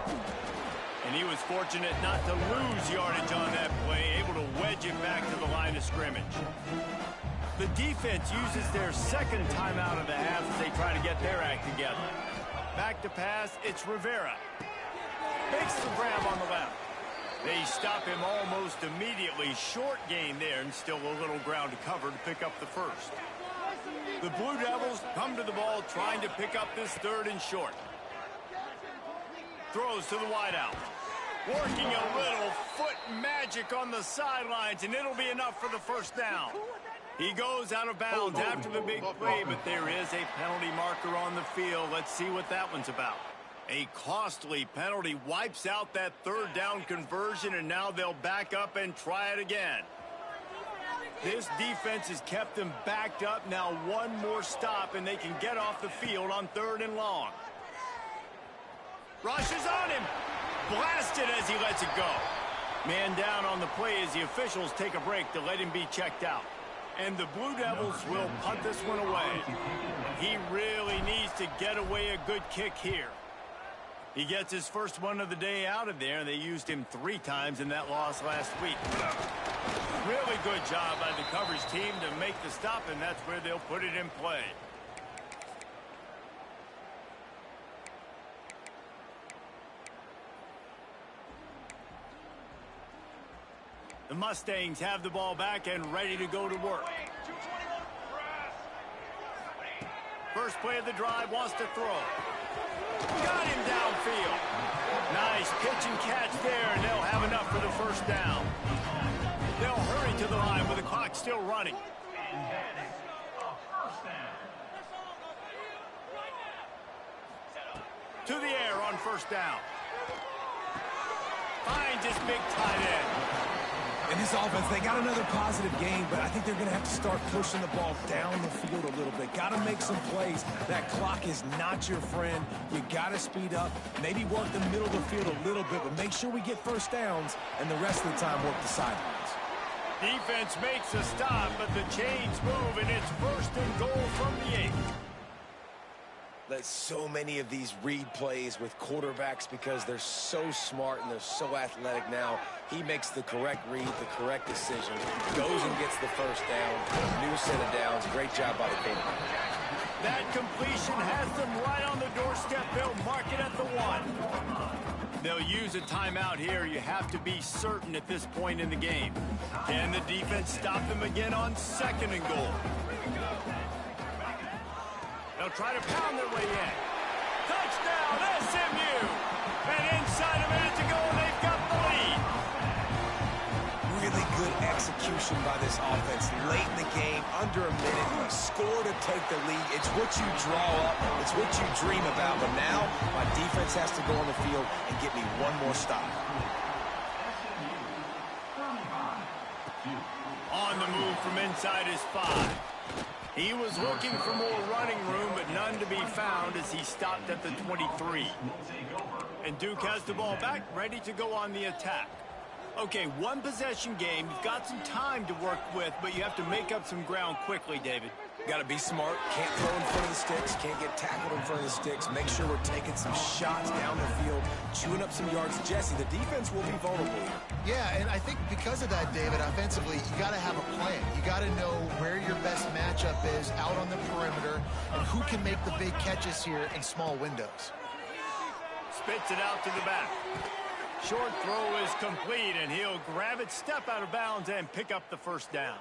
And he was fortunate not to lose yardage on that play, able to wedge it back to the line of scrimmage. The defense uses their second timeout of the half as they try to get their act together. Back to pass, it's Rivera. Makes the grab on the left. They stop him almost immediately. Short gain there, and still a little ground to cover to pick up the first. The Blue Devils come to the ball trying to pick up this 3rd and short. Throws to the wideout. Working a little foot magic on the sidelines, and it'll be enough for the first down. He goes out of bounds after the big play, but there is a penalty marker on the field. Let's see what that one's about. A costly penalty wipes out that 3rd down conversion, and now they'll back up and try it again. This defense has kept them backed up. Now one more stop, and they can get off the field on 3rd and long. Rushes on him. Blasted as he lets it go. Man down on the play as the officials take a break to let him be checked out. And the Blue Devils will punt this one away. He really needs to get away a good kick here. He gets his first one of the day out of there, and they used him 3 times in that loss last week. Really good job by the coverage team to make the stop, and that's where they'll put it in play. The Mustangs have the ball back and ready to go to work. First play of the drive, wants to throw. Got him downfield. Nice pitch and catch there, and they'll have enough for the first down. They'll hurry to the line with the clock still running. To the air on first down. Finds his big tight end. In this offense, they got another positive game, but I think they're going to have to start pushing the ball down the field a little bit. Got to make some plays. That clock is not your friend. You got to speed up, maybe work the middle of the field a little bit, but make sure we get first downs, and the rest of the time work the sidelines. Defense makes a stop, but the chains move, and it's 1st and goal from the 8. Let so many of these read plays with quarterbacks because they're so smart and they're so athletic now. He makes the correct read, the correct decision, goes and gets the first down, new set of downs. Great job by the quarterback. That completion has them right on the doorstep. They'll mark it at the 1. They'll use a timeout here. You have to be certain at this point in the game. Can the defense stop them again on 2nd and goal? They'll try to pound their way in. Touchdown, SMU! And inside a minute to go, they've got the lead. Really good execution by this offense. Late in the game, under a minute, a score to take the lead. It's what you draw up. It's what you dream about. But now, my defense has to go on the field and get me one more stop. On the move from inside his 5. He was looking for more running room, but none to be found as he stopped at the 23. And Duke has the ball back, ready to go on the attack. Okay, 1 possession game. You've got some time to work with, but you have to make up some ground quickly, David. Got to be smart. Can't throw in front of the sticks. Can't get tackled in front of the sticks. Make sure we're taking some shots down the field, chewing up some yards. Jesse, the defense will be vulnerable here. Yeah, and I think because of that, David, offensively, you got to have a plan. You got to know where your best matchup is out on the perimeter and who can make the big catches here in small windows. Spits it out to the back. Short throw is complete, and he'll grab it, step out of bounds, and pick up the first down.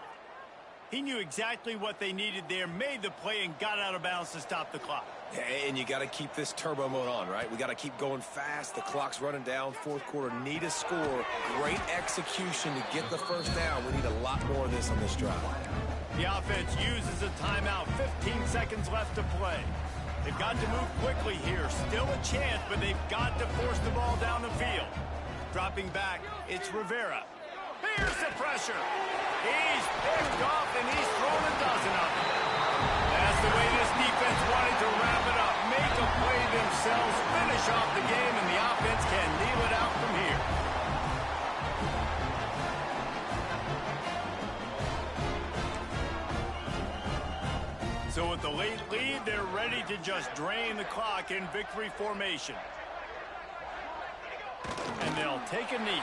He knew exactly what they needed there, made the play, and got out of bounds to stop the clock. And you got to keep this turbo mode on, right? We got to keep going fast. The clock's running down. Fourth quarter, need a score. Great execution to get the first down. We need a lot more of this on this drive. The offense uses a timeout. 15 seconds left to play. They've got to move quickly here. Still a chance, but they've got to force the ball down the field. Dropping back, it's Rivera. Here's the pressure. He's picked off, and he's thrown a dozen of them. That's the way this defense wanted to wrap it up. Make a play themselves, finish off the game, and the offense can kneel it out from here. So with the late lead, they're ready to just drain the clock in victory formation. And they'll take a knee.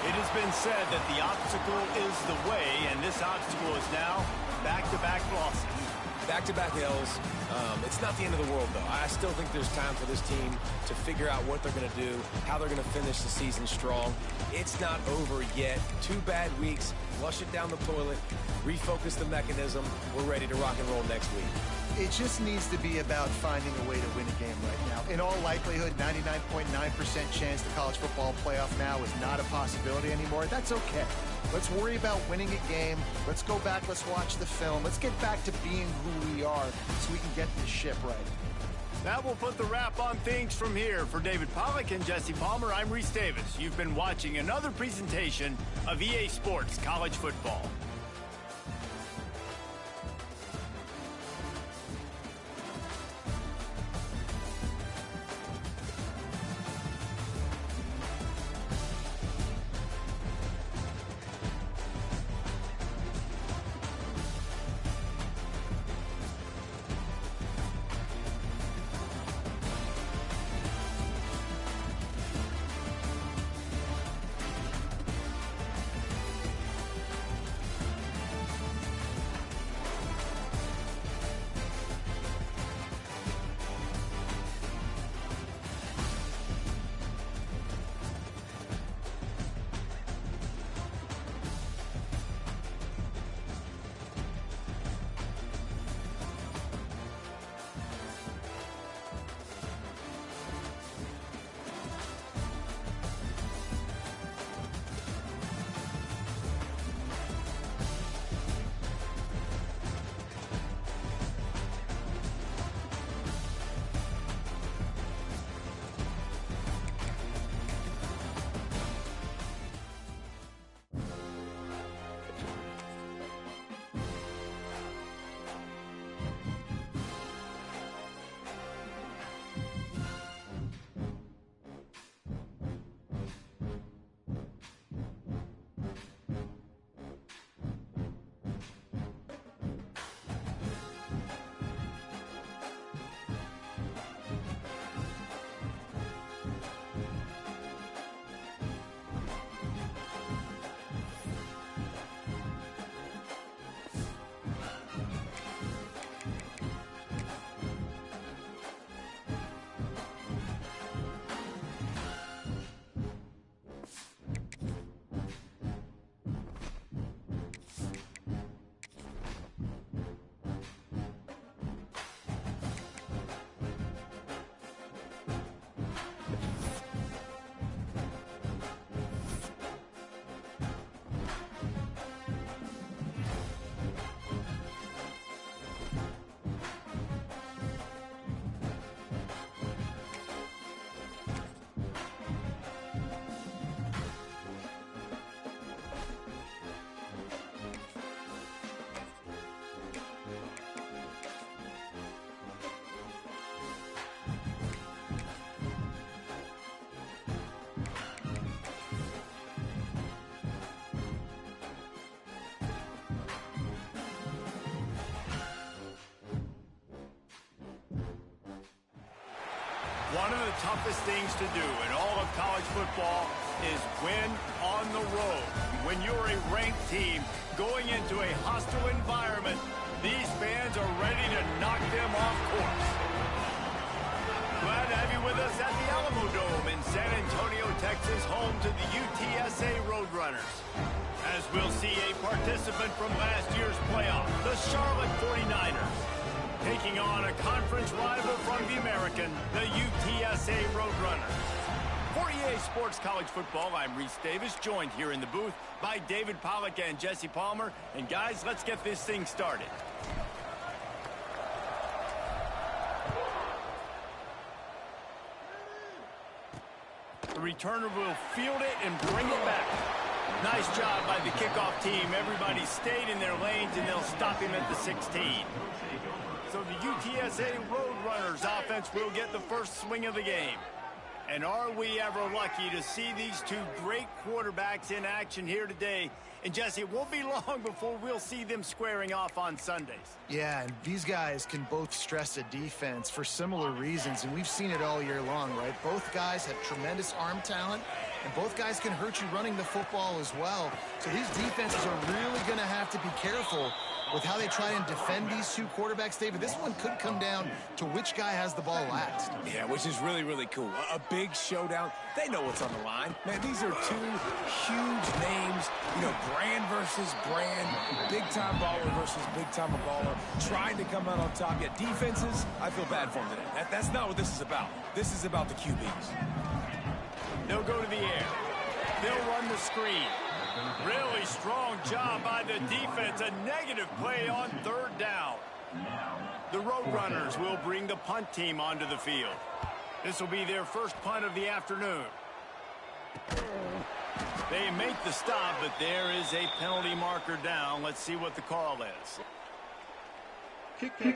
It has been said that the obstacle is the way, and this obstacle is now back-to-back losses. Back-to-back L's. It's not the end of the world, though. I still think there's time for this team to figure out what they're going to do, how they're going to finish the season strong. It's not over yet. 2 bad weeks. Flush it down the toilet. Refocus the mechanism. We're ready to rock and roll next week. It just needs to be about finding a way to win a game right now. In all likelihood, 99.9% chance the college football playoff now is not a possibility anymore. That's okay. Let's worry about winning a game. Let's go back. Let's watch the film. Let's get back to being who we are so we can get this ship right. That will put the wrap on things from here. For David Pollack and Jesse Palmer, I'm Reese Davis. You've been watching another presentation of EA Sports College Football. One of the toughest things to do in all of college football is win on the road. When you're a ranked team going into a hostile environment, these fans are ready to knock them off course. Glad to have you with us at the Alamo Dome in San Antonio, Texas, home to the UTSA Roadrunners. As we'll see a participant from last year's playoff, the Charlotte 49ers, taking on a conference rival from the American, the UTSA Roadrunners. For EA Sports College Football, I'm Reese Davis, joined here in the booth by David Pollack and Jesse Palmer. And guys, let's get this thing started. The returner will field it and bring it back. Nice job by the kickoff team. Everybody stayed in their lanes, and they'll stop him at the 16. So the UTSA Roadrunners offense will get the first swing of the game. And are we ever lucky to see these two great quarterbacks in action here today? And Jesse, it won't be long before we'll see them squaring off on Sundays. Yeah, and these guys can both stress a defense for similar reasons, and we've seen it all year long, right? Both guys have tremendous arm talent, and both guys can hurt you running the football as well. So these defenses are really going to have to be careful with how they try and defend these two quarterbacks, David. This one could come down to which guy has the ball last. Yeah, which is really, really cool. A big showdown. They know what's on the line. Man, these are two huge names. You know, brand versus brand. Big-time baller versus big-time baller. Trying to come out on top. Yet defenses, I feel bad for them today. That's not what this is about. This is about the QBs. They'll go to the air. They'll run the screen. Really strong job by the defense. A negative play on third down. The Roadrunners will bring the punt team onto the field. This will be their first punt of the afternoon. They make the stop, but there is a penalty marker down. Let's see what the call is. Kicking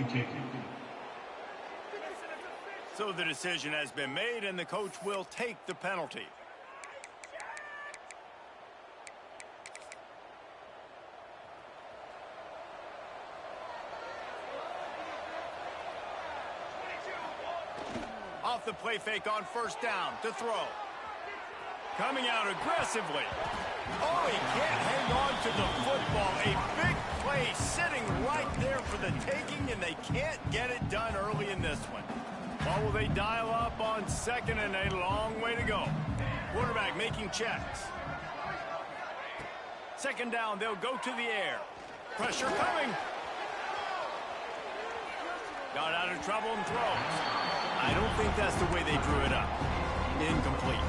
team. So the decision has been made, and the coach will take the penalty. Off the play fake on first down to throw. Coming out aggressively. Oh, he can't hang on to the football. A big play sitting right there for the taking, and they can't get it done early in this one. Or will they dial up on second, and a long way to go. Quarterback making checks. Second down, they'll go to the air. Pressure coming. Got out of trouble and throws. I don't think that's the way they drew it up. Incomplete.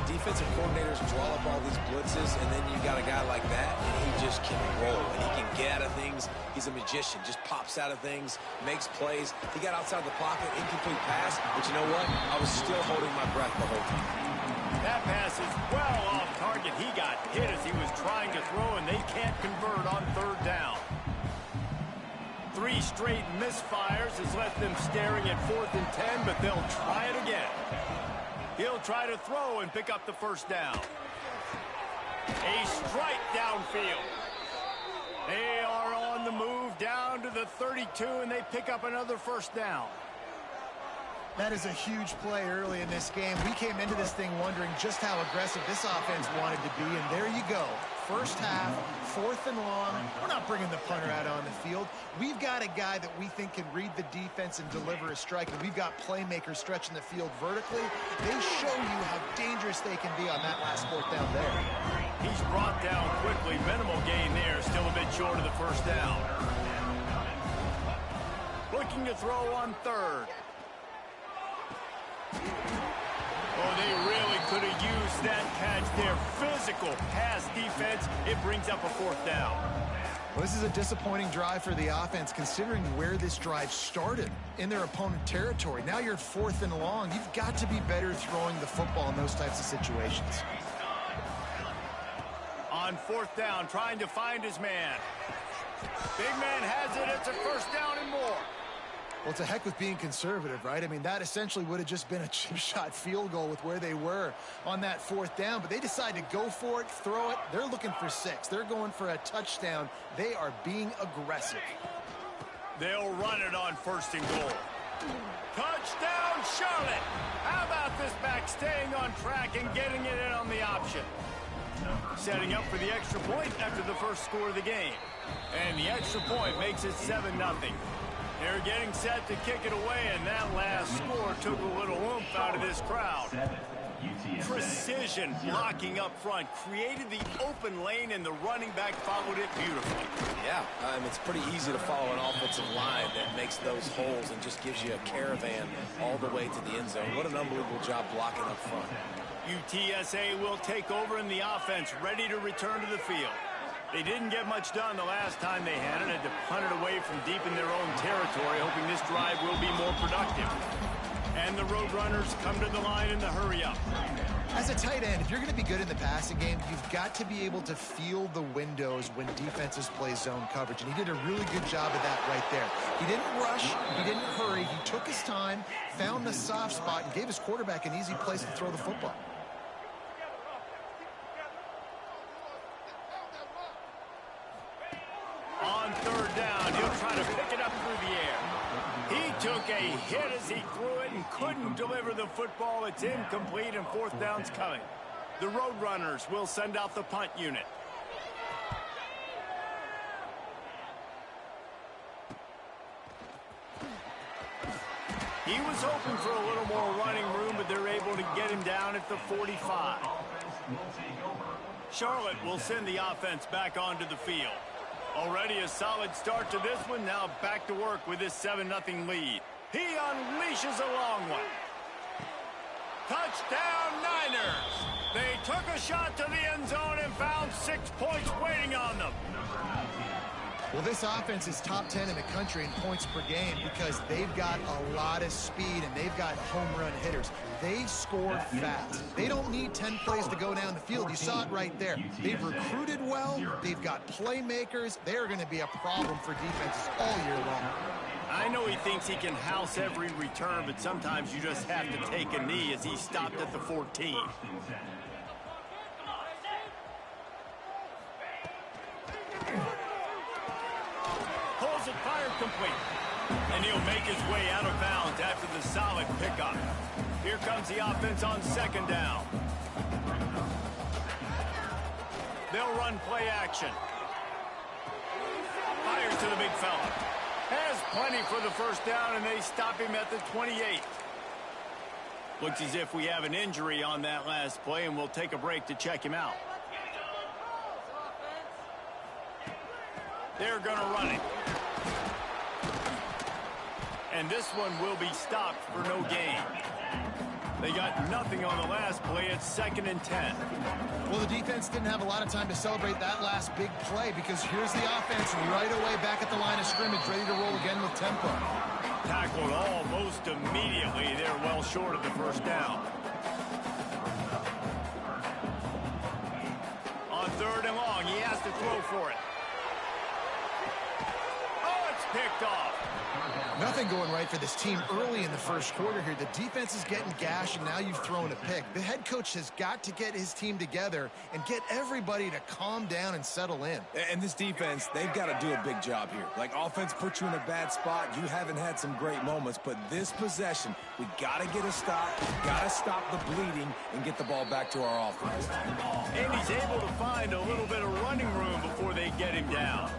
Defensive coordinators draw up all these blitzes, and then you got a guy like that, and he just can roll, and he can get out of things. He's a magician, just pops out of things, makes plays. He got outside the pocket, incomplete pass, but you know what? I was still holding my breath the whole time. That pass is well off target. He got hit as he was trying to throw, and they can't convert on third down. 3 straight misfires has left them staring at 4th and 10, but they'll try it again. He'll try to throw and pick up the first down. A strike downfield. They are on the move down to the 32, and they pick up another first down. That is a huge play early in this game. We came into this thing wondering just how aggressive this offense wanted to be, and there you go. First half, 4th and long. We're not bringing the punter out on the field. We've got a guy that we think can read the defense and deliver a strike, and we've got playmakers stretching the field vertically. They show you how dangerous they can be on that last 4th down there. He's brought down quickly. Minimal gain there. Still a bit short of the first down. Looking to throw on third. Oh, they really could have used that catch there. Physical pass defense. It brings up a 4th down. Well, this is a disappointing drive for the offense, considering where this drive started in their opponent territory. Now you're 4th and long. You've got to be better throwing the football in those types of situations. On 4th down, trying to find his man. Big man has it. It's a first down and more. Well, it's a heck with being conservative, right? I mean, that essentially would have just been a chip shot field goal with where they were on that 4th down, but they decide to go for it, throw it. They're looking for 6. They're going for a touchdown. They are being aggressive. They'll run it on 1st and goal. Touchdown, Charlotte. How about this back staying on track and getting it in on the option? Setting up for the extra point after the first score of the game. And the extra point makes it 7-0. They're getting set to kick it away, and that last score took a little oomph out of this crowd. Precision blocking up front created the open lane, and the running back followed it beautifully. Yeah, it's pretty easy to follow an offensive line that makes those holes and just gives you a caravan all the way to the end zone. What an unbelievable job blocking up front. UTSA will take over in the offense, ready to return to the field. They didn't get much done the last time they had it, had to punt it away from deep in their own territory, hoping this drive will be more productive. And the Roadrunners come to the line in the hurry-up. As a tight end, if you're going to be good in the passing game, you've got to be able to feel the windows when defenses play zone coverage, and he did a really good job of that right there. He didn't rush, he didn't hurry, he took his time, found the soft spot, and gave his quarterback an easy place to throw the football. On third down, he'll try to pick it up through the air. He took a hit as he threw it and couldn't deliver the football. It's incomplete, and fourth down's coming. The Roadrunners will send out the punt unit. He was hoping for a little more running room, but they're able to get him down at the 45. Charlotte will send the offense back onto the field. Already a solid start to this one. Now back to work with this 7-0 lead. He unleashes a long one. Touchdown, Niners! They took a shot to the end zone and found 6 points waiting on them. Well, this offense is top 10 in the country in points per game because they've got a lot of speed and they've got home run hitters. They score fast. They don't need 10 plays to go down the field. You saw it right there. They've recruited well. They've got playmakers. They're going to be a problem for defenses all year long. I know he thinks he can house every return, but sometimes you just have to take a knee as he stopped at the 14. Pulls it fired complete. And he'll make his way out of bounds after the solid pickup. Here comes the offense on second down. They'll run play action. Fires to the big fella. Has plenty for the first down, and they stop him at the 28. Looks as if we have an injury on that last play, and we'll take a break to check him out. They're going to run it. And this one will be stopped for no gain. They got nothing on the last play. It's 2nd and 10. Well, the defense didn't have a lot of time to celebrate that last big play because here's the offense right away back at the line of scrimmage, ready to roll again with tempo. Tackled almost immediately. They're well short of the first down. On third and long, he has to throw for it. Oh, it's picked off. Nothing going right for this team early in the first quarter here. The defense is getting gashed, and now you've thrown a pick. The head coach has got to get his team together and get everybody to calm down and settle in. And this defense, they've got to do a big job here. Like, offense put you in a bad spot. You haven't had some great moments, but this possession, we got to get a stop, got to stop the bleeding, and get the ball back to our offense. And he's able to find a little bit of running room before they get him down.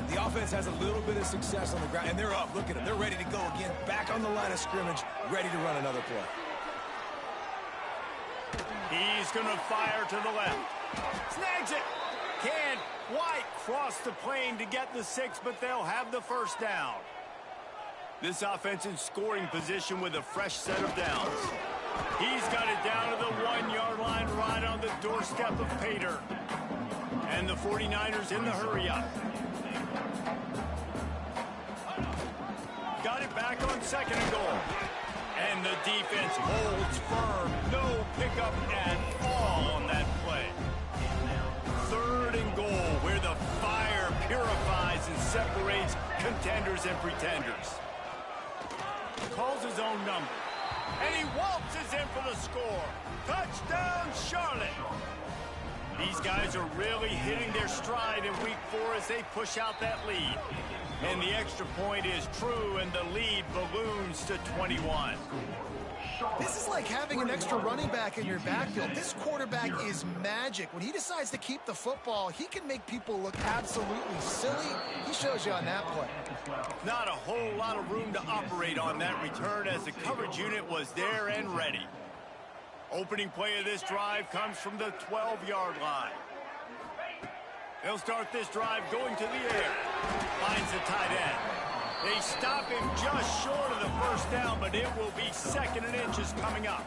The offense has a little bit of success on the ground, and they're up. Look at them. They're ready to go again. Back on the line of scrimmage, ready to run another play. He's going to fire to the left. Snags it. Can't quite cross the plane to get the 6, but they'll have the first down. This offense in scoring position with a fresh set of downs. He's got it down to the 1-yard line right on the doorstep of Pater. And the 49ers in the hurry-up. Got it back on 2nd and goal. And the defense holds firm. No pickup at all on that play. 3rd and goal, where the fire purifies and separates contenders and pretenders. Calls his own number. And he waltzes in for the score. Touchdown, Charlotte. These guys are really hitting their stride in week 4 as they push out that lead. And the extra point is true, and the lead balloons to 21. This is like having an extra running back in your backfield. This quarterback is magic. When he decides to keep the football, he can make people look absolutely silly. He shows you on that play. Not a whole lot of room to operate on that return as the coverage unit was there and ready. Opening play of this drive comes from the 12-yard line. They'll start this drive going to the air. Finds the tight end. They stop him just short of the first down, but it will be 2nd and inches coming up.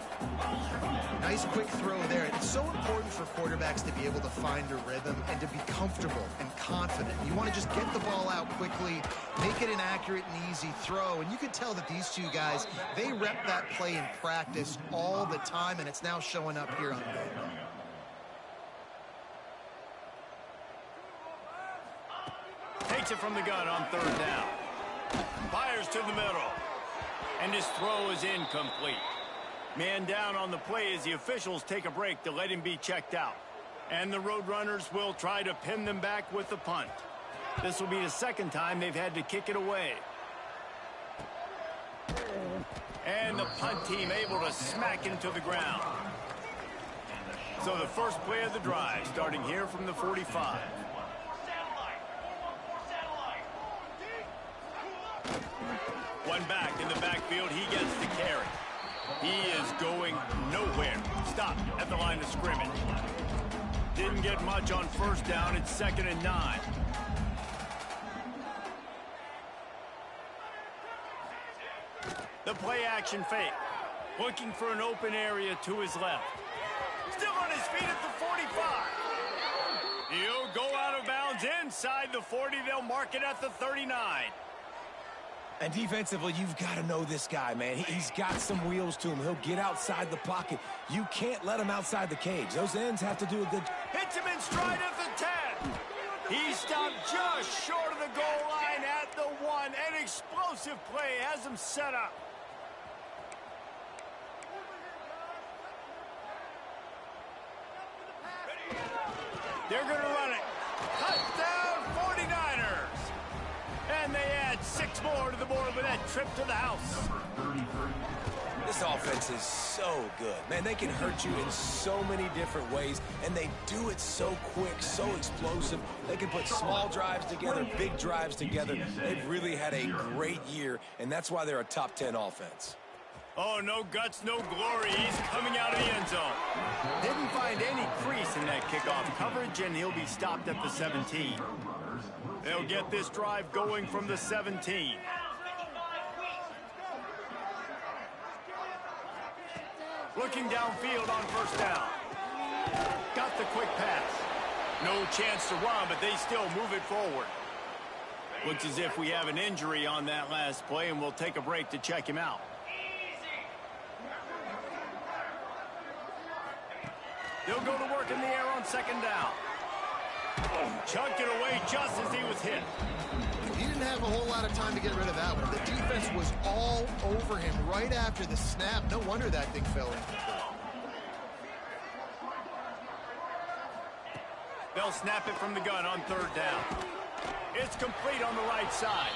Nice quick throw there. It's so important for quarterbacks to be able to find a rhythm and to be comfortable and confident. You want to just get the ball out quickly, make it an accurate and easy throw. And you can tell that these two guys, they rep that play in practice all the time, and it's now showing up here on film. Takes it from the gun on 3rd down. Fires to the middle. And his throw is incomplete. Man down on the play as the officials take a break to let him be checked out. And the Roadrunners will try to pin them back with the punt. This will be the 2nd time they've had to kick it away. And the punt team able to smack him to the ground. So the first play of the drive starting here from the 45. One back in the backfield, he gets the carry. He is going nowhere. Stopped at the line of scrimmage. Didn't get much on 1st down. It's 2nd and 9. The play action fake. Looking for an open area to his left. Still on his feet at the 45. He'll go out of bounds inside the 40. They'll mark it at the 39. And defensively, you've got to know this guy, man. He's got some wheels to him. He'll get outside the pocket. You can't let him outside the cage. Those ends have to do a good... Hits him in stride at the 10. He stopped just short of the goal line at the 1. An explosive play has him set up. They're going to run it. Touchdown 49ers. And they add 6 more to the board with that trip to the house. This offense is so good. Man, they can hurt you in so many different ways, and they do it so quick, so explosive. They can put small drives together, big drives together. They've really had a great year, and that's why they're a top 10 offense. Oh, no guts, no glory. He's coming out of the end zone. Didn't find any crease in that kickoff coverage, and he'll be stopped at the 17. They'll get this drive going from the 17. Looking downfield on 1st down. Got the quick pass. No chance to run, but they still move it forward. Looks as if we have an injury on that last play, and we'll take a break to check him out. They'll go to work in the air on 2nd down. Chucked it away just as he was hit. He didn't have a whole lot of time to get rid of that one. The defense was all over him right after the snap. No wonder that thing fell in. They'll snap it from the gun on 3rd down. It's complete on the right side.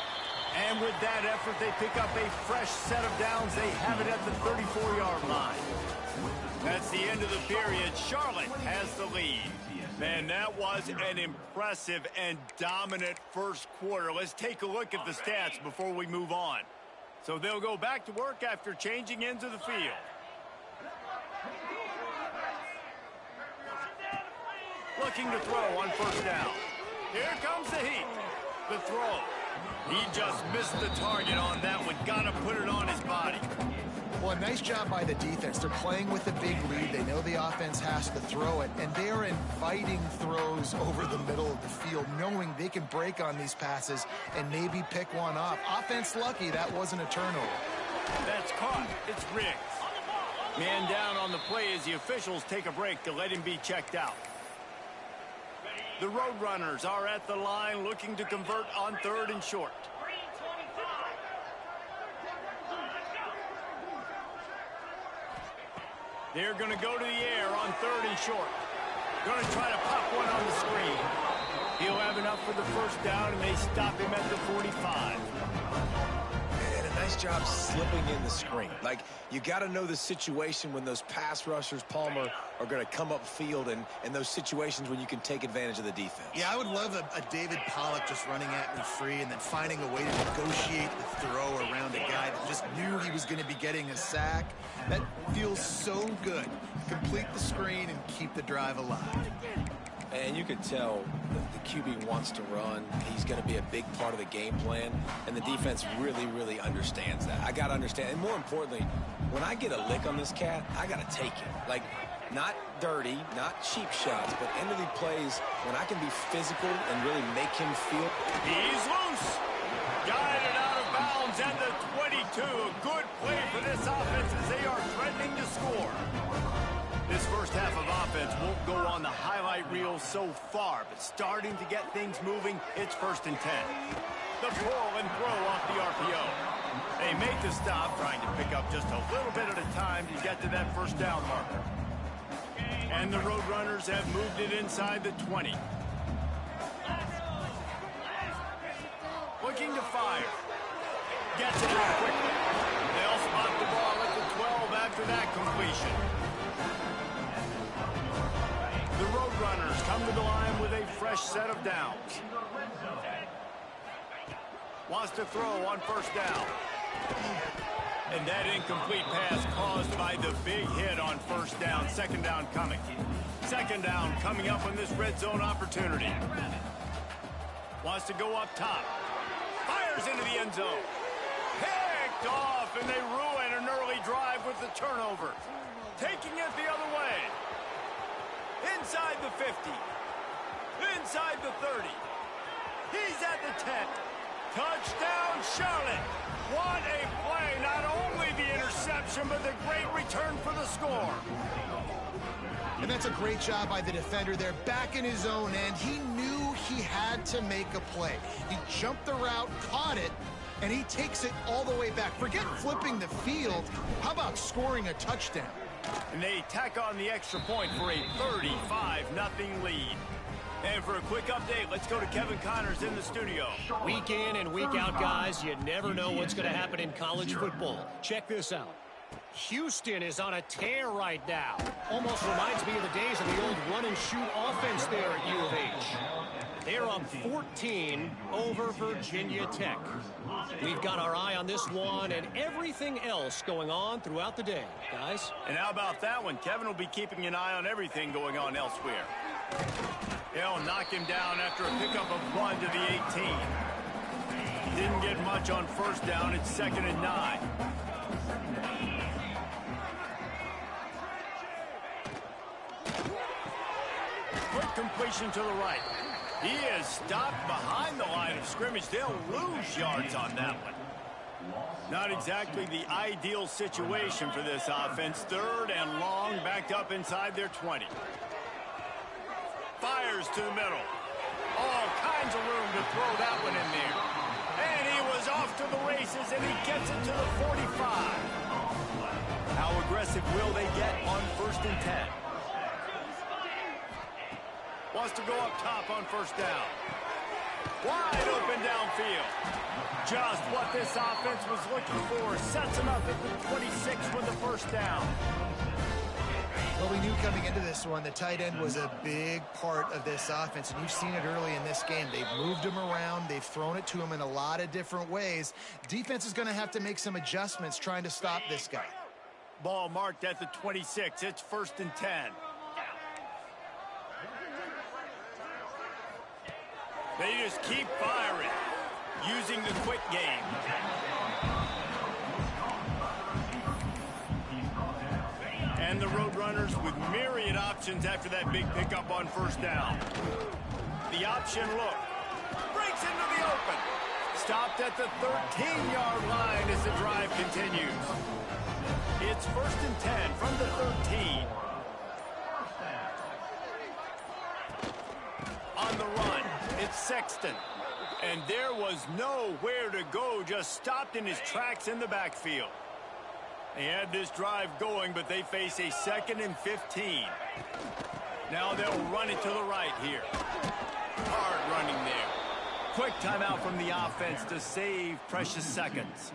And with that effort, they pick up a fresh set of downs. They have it at the 34-yard line. That's the end of the period. Charlotte has the lead. Man, that was an impressive and dominant first quarter. Let's take a look at the stats before we move on. So they'll go back to work after changing ends of the field. Looking to throw on 1st down. Here comes the heat. The throw. He just missed the target on that one. Got to put it on his body. Well, a nice job by the defense. They're playing with a big lead. They know the offense has to throw it, and they are inviting throws over the middle of the field, knowing they can break on these passes and maybe pick one off. Offense lucky that wasn't a turnover. That's caught. It's Riggs. Man down on the play as the officials take a break to let him be checked out. The Roadrunners are at the line looking to convert on 3rd and short. They're going to go to the air on 3rd and short. Going to try to pop one on the screen. He'll have enough for the first down, and they stop him at the 45. And a nice job slipping in the screen. Like, you got to know the situation when those pass rushers, Palmer, are going to come upfield and those situations when you can take advantage of the defense. Yeah, I would love a David Pollock just running at me free and then finding a way to negotiate the throw around a guy that just knew he was going to be getting a sack. That feels so good. Complete the screen and keep the drive alive. And you can tell the QB wants to run. He's going to be a big part of the game plan, and the defense really, really understands that. I got to understand, and more importantly, when I get a lick on this cat, I got to take it. Like, not dirty, not cheap shots, but end of the plays when I can be physical and really make him feel. He's loose. Guided out of bounds at the 22. A good play for this offense as they are threatening to score. This first half of offense won't go on the highlight reel so far, but starting to get things moving, it's 1st and 10. The pull and throw off the RPO. They make the stop, trying to pick up just a little bit at a time to get to that first down marker. And the Roadrunners have moved it inside the 20. Looking to fire. Gets it out quickly. They'll spot the ball at the 12 after that completion. The Roadrunners come to the line with a fresh set of downs. Wants to throw on 1st down. And that incomplete pass caused by the big hit on 1st down. 2nd down coming. 2nd down coming up on this red zone opportunity. Wants to go up top. Fires into the end zone. Picked off, and they ruin an early drive with the turnover. Taking it the other way. Inside the 50. Inside the 30. He's at the 10. Touchdown, Charlotte. What a play. Not only the interception, but the great return for the score. And that's a great job by the defender there, back in his own end. He knew he had to make a play. He jumped the route, caught it, and he takes it all the way back. Forget flipping the field. How about scoring a touchdown? And they tack on the extra point for a 35-0 lead. And for a quick update, let's go to Kevin Connors in the studio. Week in and week out, guys, you never know what's going to happen in college football. Check this out. Houston is on a tear right now. Almost reminds me of the days of the old run-and-shoot offense there at U of H. They're up 14 over Virginia Tech. We've got our eye on this one and everything else going on throughout the day, guys. And how about that one? Kevin will be keeping an eye on everything going on elsewhere. He'll knock him down after a pickup of 1 to the 18. Didn't get much on 1st down. It's 2nd and 9. Quick completion to the right. He is stopped behind the line of scrimmage. They'll lose yards on that one. Not exactly the ideal situation for this offense. 3rd and long, backed up inside their 20. Fires to the middle. All kinds of room to throw that one in there. And he was off to the races, and he gets it to the 45. How aggressive will they get on 1st and 10? Wants to go up top on 1st down. Wide open downfield. Just what this offense was looking for. Sets him up at the 26 with the 1st down. Well, we knew coming into this one the tight end was a big part of this offense, and you've seen it early in this game. They've moved him around. They've thrown it to him in a lot of different ways. Defense is going to have to make some adjustments trying to stop this guy. Ball marked at the 26. It's 1st and 10. They just keep firing, using the quick game. And the Roadrunners with myriad options after that big pickup on 1st down. The option look. Breaks into the open. Stopped at the 13-yard line as the drive continues. It's 1st and 10 from the 13. On the run, it's Sexton. And there was nowhere to go, just stopped in his tracks in the backfield. They had this drive going, but they face a 2nd and 15. Now they'll run it to the right here. hard running there. Quick timeout from the offense to save precious seconds.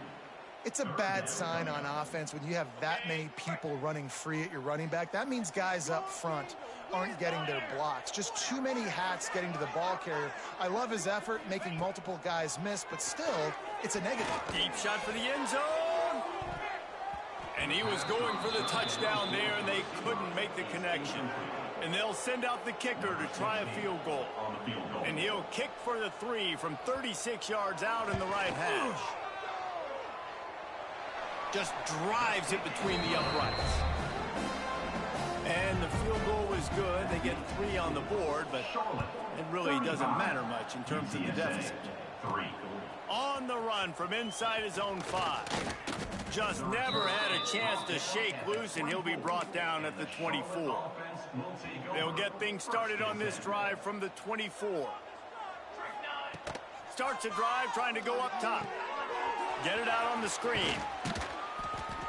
It's a bad sign on offense when you have that many people running free at your running back. That means guys up front aren't getting their blocks. Just too many hats getting to the ball carrier. I love his effort, making multiple guys miss, but still, it's a negative. Deep shot for the end zone. And he was going for the touchdown there, and they couldn't make the connection. And they'll send out the kicker to try a field goal. And he'll kick for the 3 from 36 yards out in the right hash. Just drives it between the uprights. And the field goal was good. They get 3 on the board, but it really doesn't matter much in terms of the deficit. On the run from inside his own 5. Just never had a chance to shake loose, and he'll be brought down at the 24. They'll get things started on this drive from the 24. Starts a drive trying to go up top. Get it out on the screen.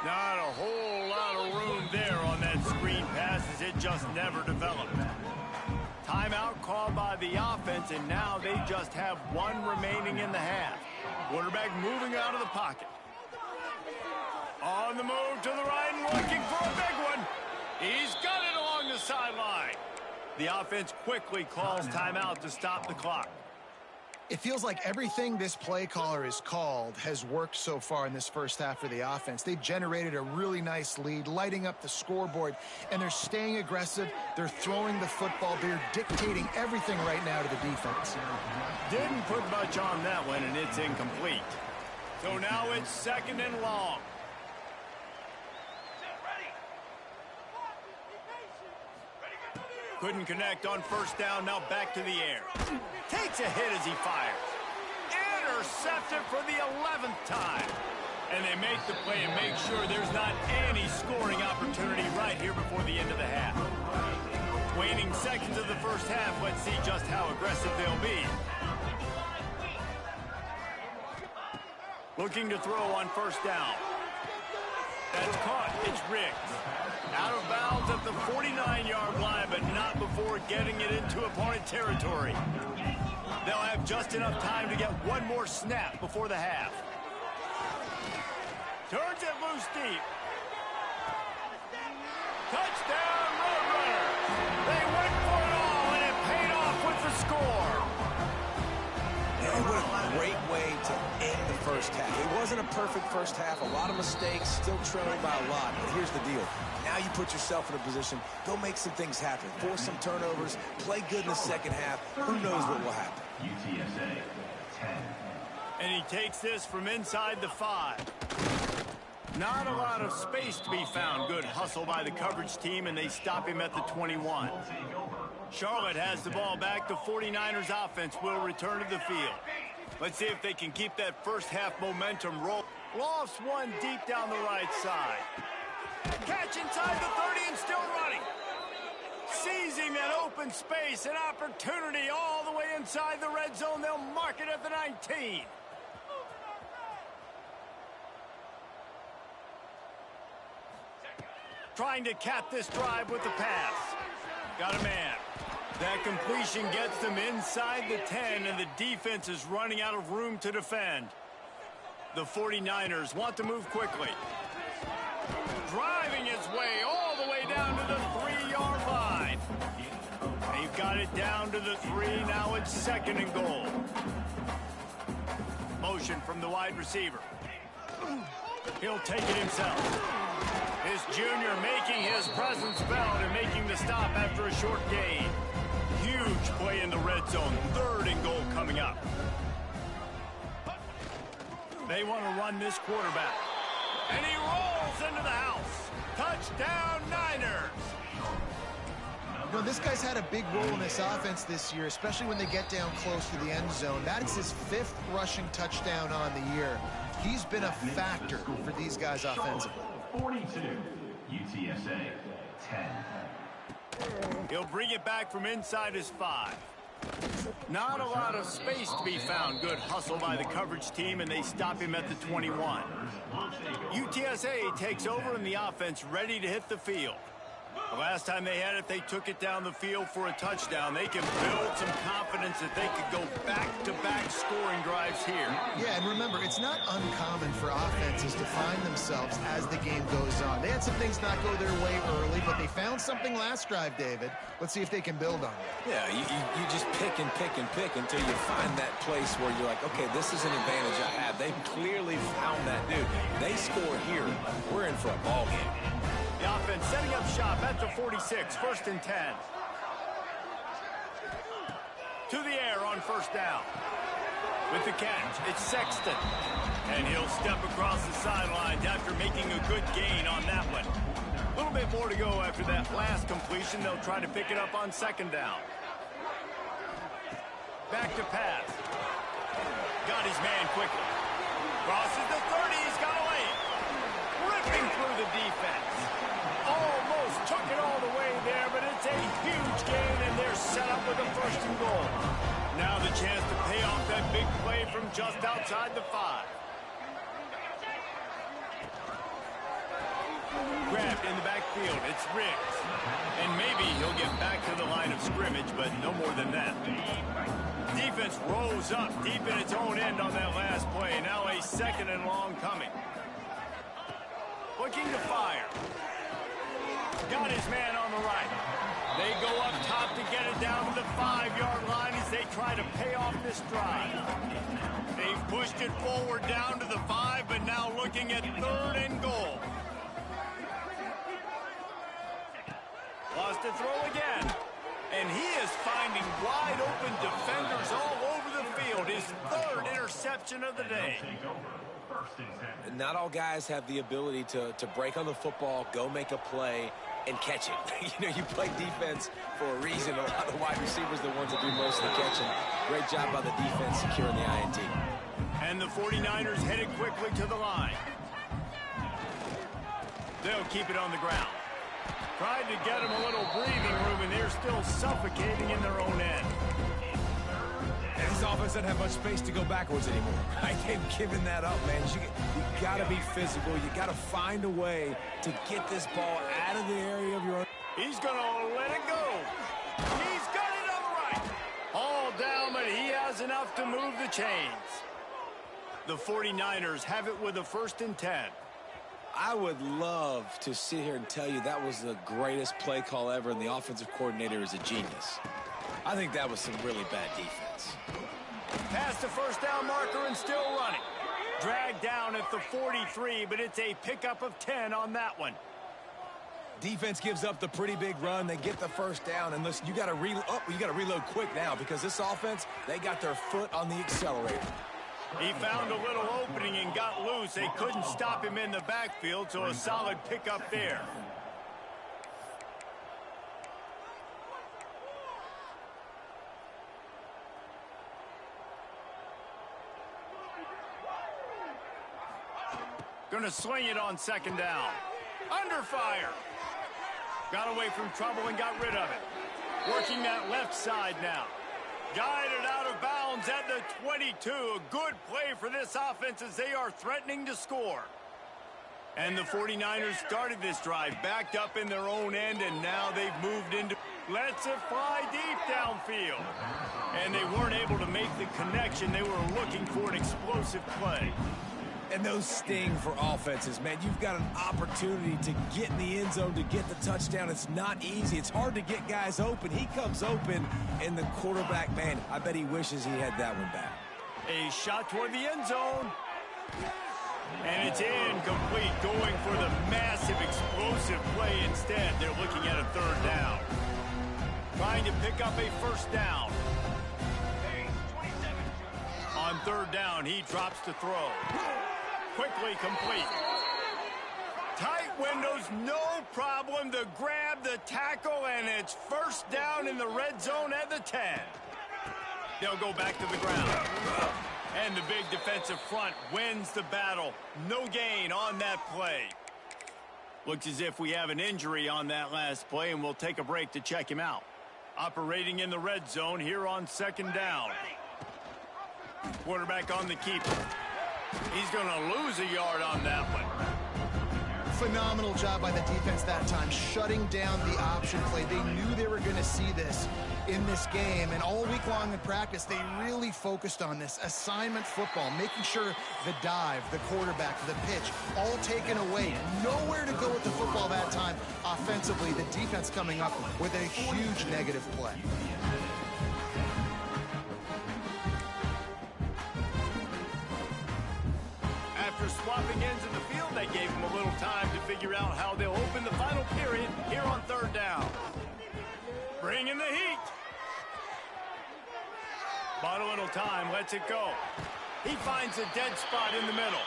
Not a whole lot of room there on that screen pass, as it just never developed. Timeout called by the offense, and now they just have 1 remaining in the half. Quarterback moving out of the pocket. On the move to the right and looking for a big one. He's got it along the sideline. The offense quickly calls timeout to stop the clock. It feels like everything this play caller has called has worked so far in this first half for the offense. They've generated a really nice lead, lighting up the scoreboard, and they're staying aggressive. They're throwing the football. They're dictating everything right now to the defense. Didn't put much on that one, and it's incomplete. So now it's 2nd and long. Couldn't connect on first down, now back to the air. Takes a hit as he fires. Intercepted for the 11th time. And they make the play and make sure there's not any scoring opportunity right here before the end of the half. Waning seconds of the first half, let's see just how aggressive they'll be. Looking to throw on first down. That's caught. It's rigged. Out of bounds at the 49-yard line, but not before getting it into opponent territory. They'll have just enough time to get 1 more snap before the half. Turns it loose deep. Touchdown, Roadrunners! They went for it all, and it paid off with the score. And what a great way to end the first half. It wasn't a perfect first half. A lot of mistakes, still trailing by a lot. But here's the deal. Now you put yourself in a position, go make some things happen. Force some turnovers, play good in the second half. Who knows what will happen? UTSA 10. And he takes this from inside the 5. Not a lot of space to be found. Good hustle by the coverage team, and they stop him at the 21. Charlotte has the ball back. The 49ers offense will return to the field. Let's see if they can keep that first half momentum roll. Lofts one deep down the right side. Catch inside the 30 and still running. Seizing that open space, an opportunity all the way inside the red zone. They'll mark it at the 19. Trying to cap this drive with the pass. Got a man. That completion gets them inside the 10, and the defense is running out of room to defend. The 49ers want to move quickly. Driving his way all the way down to the 3-yard line. They've got it down to the 3. Now it's 2nd and goal. Motion from the wide receiver. He'll take it himself. His junior making his presence felt and making the stop after a short gain. Huge play in the red zone. 3rd and goal coming up. They want to run this quarterback. And he rolls into the house. Touchdown, Niners. You know, this guy's had a big role in this offense this year, especially when they get down close to the end zone. That's his 5th rushing touchdown on the year. He's been a factor for these guys offensively. 42, UTSA 10. He'll bring it back from inside his 5. Not a lot of space to be found. Good hustle by the coverage team, and they stop him at the 21. UTSA takes over in the offense, ready to hit the field. The last time they had it, they took it down the field for a touchdown. They can build some confidence that they could go back-to-back scoring drives here. Yeah, and remember, it's not uncommon for offenses to find themselves as the game goes on. They had some things not go their way early, but they found something last drive, David. Let's see if they can build on it. Yeah, you just pick and pick and pick until you find that place where you're like, okay, this is an advantage I have. They've clearly found that, dude. They score here, we're in for a ball game. The offense setting up shop at the 46, 1st and 10. To the air on 1st down. With the catch, it's Sexton. And he'll step across the sidelines after making a good gain on that one. A little bit more to go after that last completion. They'll try to pick it up on 2nd down. Back to pass. Got his man quickly. Crosses the 30, he's got away. Ripping through the defense. Almost took it all the way there, but it's a huge gain, and they're set up with a 1st and goal. Now the chance to pay off that big play from just outside the 5. Grabbed in the backfield, it's Riggs. And maybe he'll get back to the line of scrimmage, but no more than that. Defense rose up deep in its own end on that last play. Now a 2nd and long coming. Looking to fire. Got his man on the right. They go up top to get it down to the 5-yard line as they try to pay off this drive. They've pushed it forward down to the 5, but now looking at 3rd and goal. Lost to throw again. And he is finding wide open defenders all over the field. His 3rd interception of the day. Not all guys have the ability to break on the football, go make a play, and catch it. You know, you play defense for a reason. A lot of the wide receivers are the ones that do most of the catching. Great job by the defense securing the INT. And the 49ers headed quickly to the line. They'll keep it on the ground. Tried to get them a little breathing room, and they're still suffocating in their own end. And this offense doesn't have much space to go backwards anymore. They've given that up, man. You got to be physical. You got to find a way to get this ball out of the area of your own. He's going to let it go. He's got it on the right. All down, but he has enough to move the chains. The 49ers have it with a 1st and 10. I would love to sit here and tell you that was the greatest play call ever, and the offensive coordinator is a genius. I think that was some really bad defense. Past the 1st down marker and still running. Dragged down at the 43, but it's a pickup of 10 on that one. Defense gives up the pretty big run. They get the 1st down, and listen, you got to reload quick now because this offense, they got their foot on the accelerator. He found a little opening and got loose. They couldn't stop him in the backfield, so a solid pickup there. Gonna swing it on 2nd down. Under fire. Got away from trouble and got rid of it. Working that left side now. Guided out of bounds at the 22. A good play for this offense as they are threatening to score. And the 49ers started this drive backed up in their own end, and now they've moved into lets it fly deep downfield. And they weren't able to make the connection. They were looking for an explosive play. And those sting for offenses, man. You've got an opportunity to get in the end zone, to get the touchdown. It's not easy. It's hard to get guys open. He comes open, and the quarterback, man, I bet he wishes he had that one back. A shot toward the end zone. And it's incomplete, going for the massive explosive play instead. They're looking at a 3rd down. Trying to pick up a 1st down. On 3rd down, he drops to throw. Quickly complete. Tight windows, no problem to grab the tackle, and it's 1st down in the red zone at the 10. They'll go back to the ground. And the big defensive front wins the battle. No gain on that play. Looks as if we have an injury on that last play, and we'll take a break to check him out. Operating in the red zone here on 2nd down. Quarterback on the keeper. He's going to lose a yard on that one. Phenomenal job by the defense that time, shutting down the option play. They knew they were going to see this in this game, and all week long in practice, they really focused on this assignment football, making sure the dive, the quarterback, the pitch, all taken away. Nowhere to go with the football that time. Offensively, the defense coming up with a huge negative play. After swapping ends in the field, they gave them a little time to figure out how they'll open the final period here on third down. Bring in the heat. Bought a little time, lets it go. He finds a dead spot in the middle.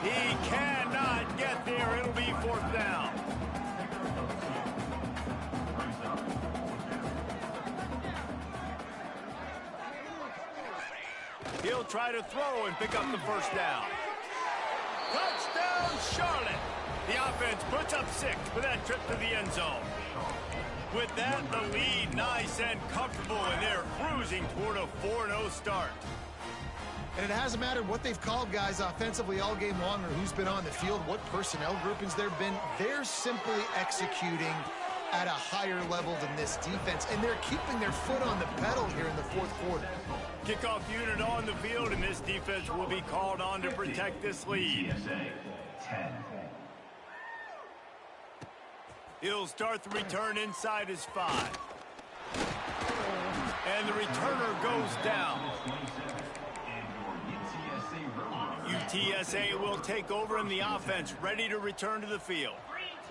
He cannot get there. It'll be fourth down. He'll try to throw and pick up the first down. Touchdown, Charlotte. The offense puts up 6 for that trip to the end zone. With that, the lead nice and comfortable, and they're cruising toward a 4-0 start. And it hasn't mattered what they've called guys offensively all game long or who's been on the field, what personnel groupings there have been. They're simply executing at a higher level than this defense, and they're keeping their foot on the pedal here in the fourth quarter. Kickoff unit on the field, and this defense will be called on to protect this lead. UTSA 10. He'll start the return inside his 5. And the returner goes down. UTSA will take over in the offense, ready to return to the field.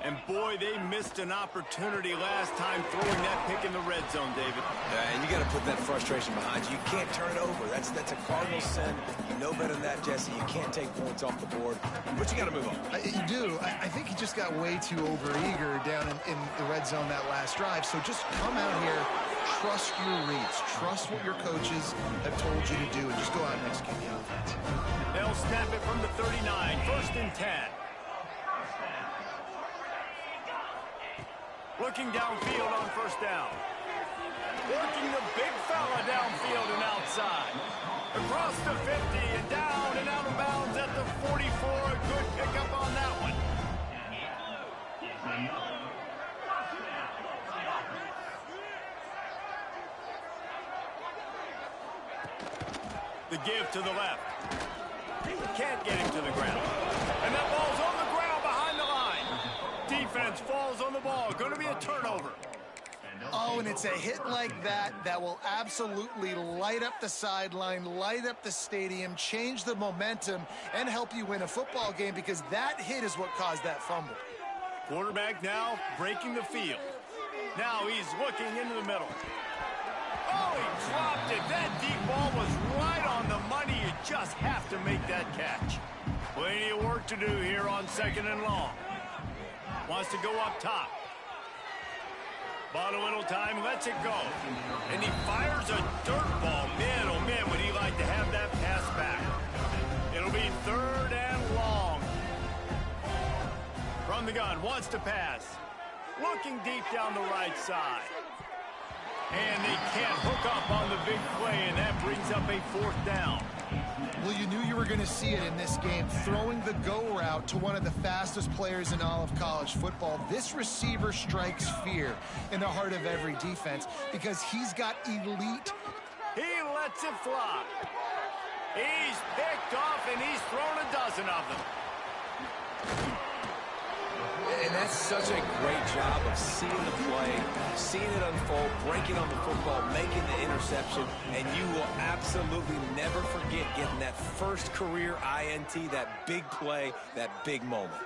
And boy, they missed an opportunity last time throwing that pick in the red zone, David. And you got to put that frustration behind you. You can't turn it over. That's a cardinal sin. You know better than that, Jesse. You can't take points off the board. But you got to move on. You do. I think he just got way too overeager down in the red zone that last drive. So just come out here, trust your reads, trust what your coaches have told you to do, and just go out and execute the offense. They'll snap it from the 39, 1st and 10. Looking downfield on first down. Working the big fella downfield and outside. Across the 50 and down and out of bounds at the 44. A good pickup on that one. The give to the left. Can't get him to the ground. And that ball's on the ground behind the line. Defense falls on the ball. Going to be a turnover. Oh, and it's a hit like that that will absolutely light up the sideline, light up the stadium, change the momentum, and help you win a football game, because that hit is what caused that fumble. Quarterback now breaking the field. Now he's looking into the middle. Oh, he dropped it. That deep ball was right on the money. You just have to make that catch. Plenty of work to do here on 2nd and long. Wants to go up top. Bought a little time, lets it go. And he fires a dirt ball. Man, oh man, would he like to have that pass back. It'll be 3rd and long. From the gun, wants to pass. Looking deep down the right side. And they can't hook up on the big play, and that brings up a 4th down. Well, you knew you were going to see it in this game, throwing the go route to one of the fastest players in all of college football. This receiver strikes fear in the heart of every defense because he's got elite. He lets it fly. He's picked off, and he's thrown a dozen of them. And that's such a great job of seeing the play, seeing it unfold, breaking on the football, making the interception, and you will absolutely never forget getting that first career INT, that big play, that big moment.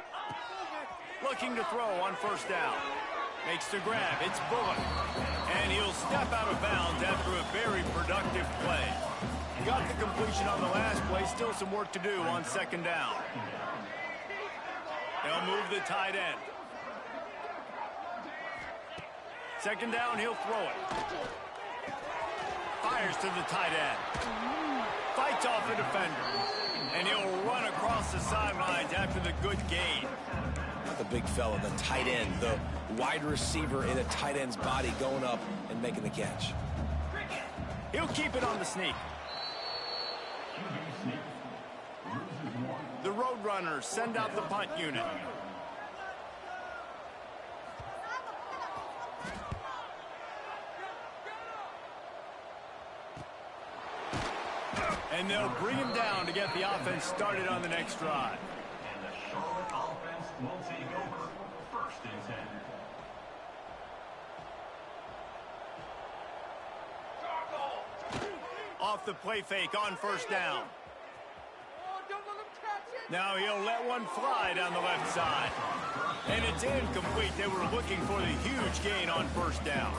Looking to throw on first down. Makes the grab. It's Bullock. And he'll step out of bounds after a very productive play. Got the completion on the last play. Still some work to do on 2nd down. They'll move the tight end. 2nd down, he'll throw it. Fires to the tight end. Fights off a defender. And he'll run across the sidelines after the good gain. Not the big fella, the tight end, the wide receiver in a tight end's body going up and making the catch. He'll keep it on the sneak. The Roadrunners send out the punt unit. And they'll bring him down to get the offense started on the next drive. And the Charlotte offense will take over. 1st and 10. Off the play fake on 1st down. Now he'll let one fly down the left side. And it's incomplete. They were looking for the huge gain on 1st down.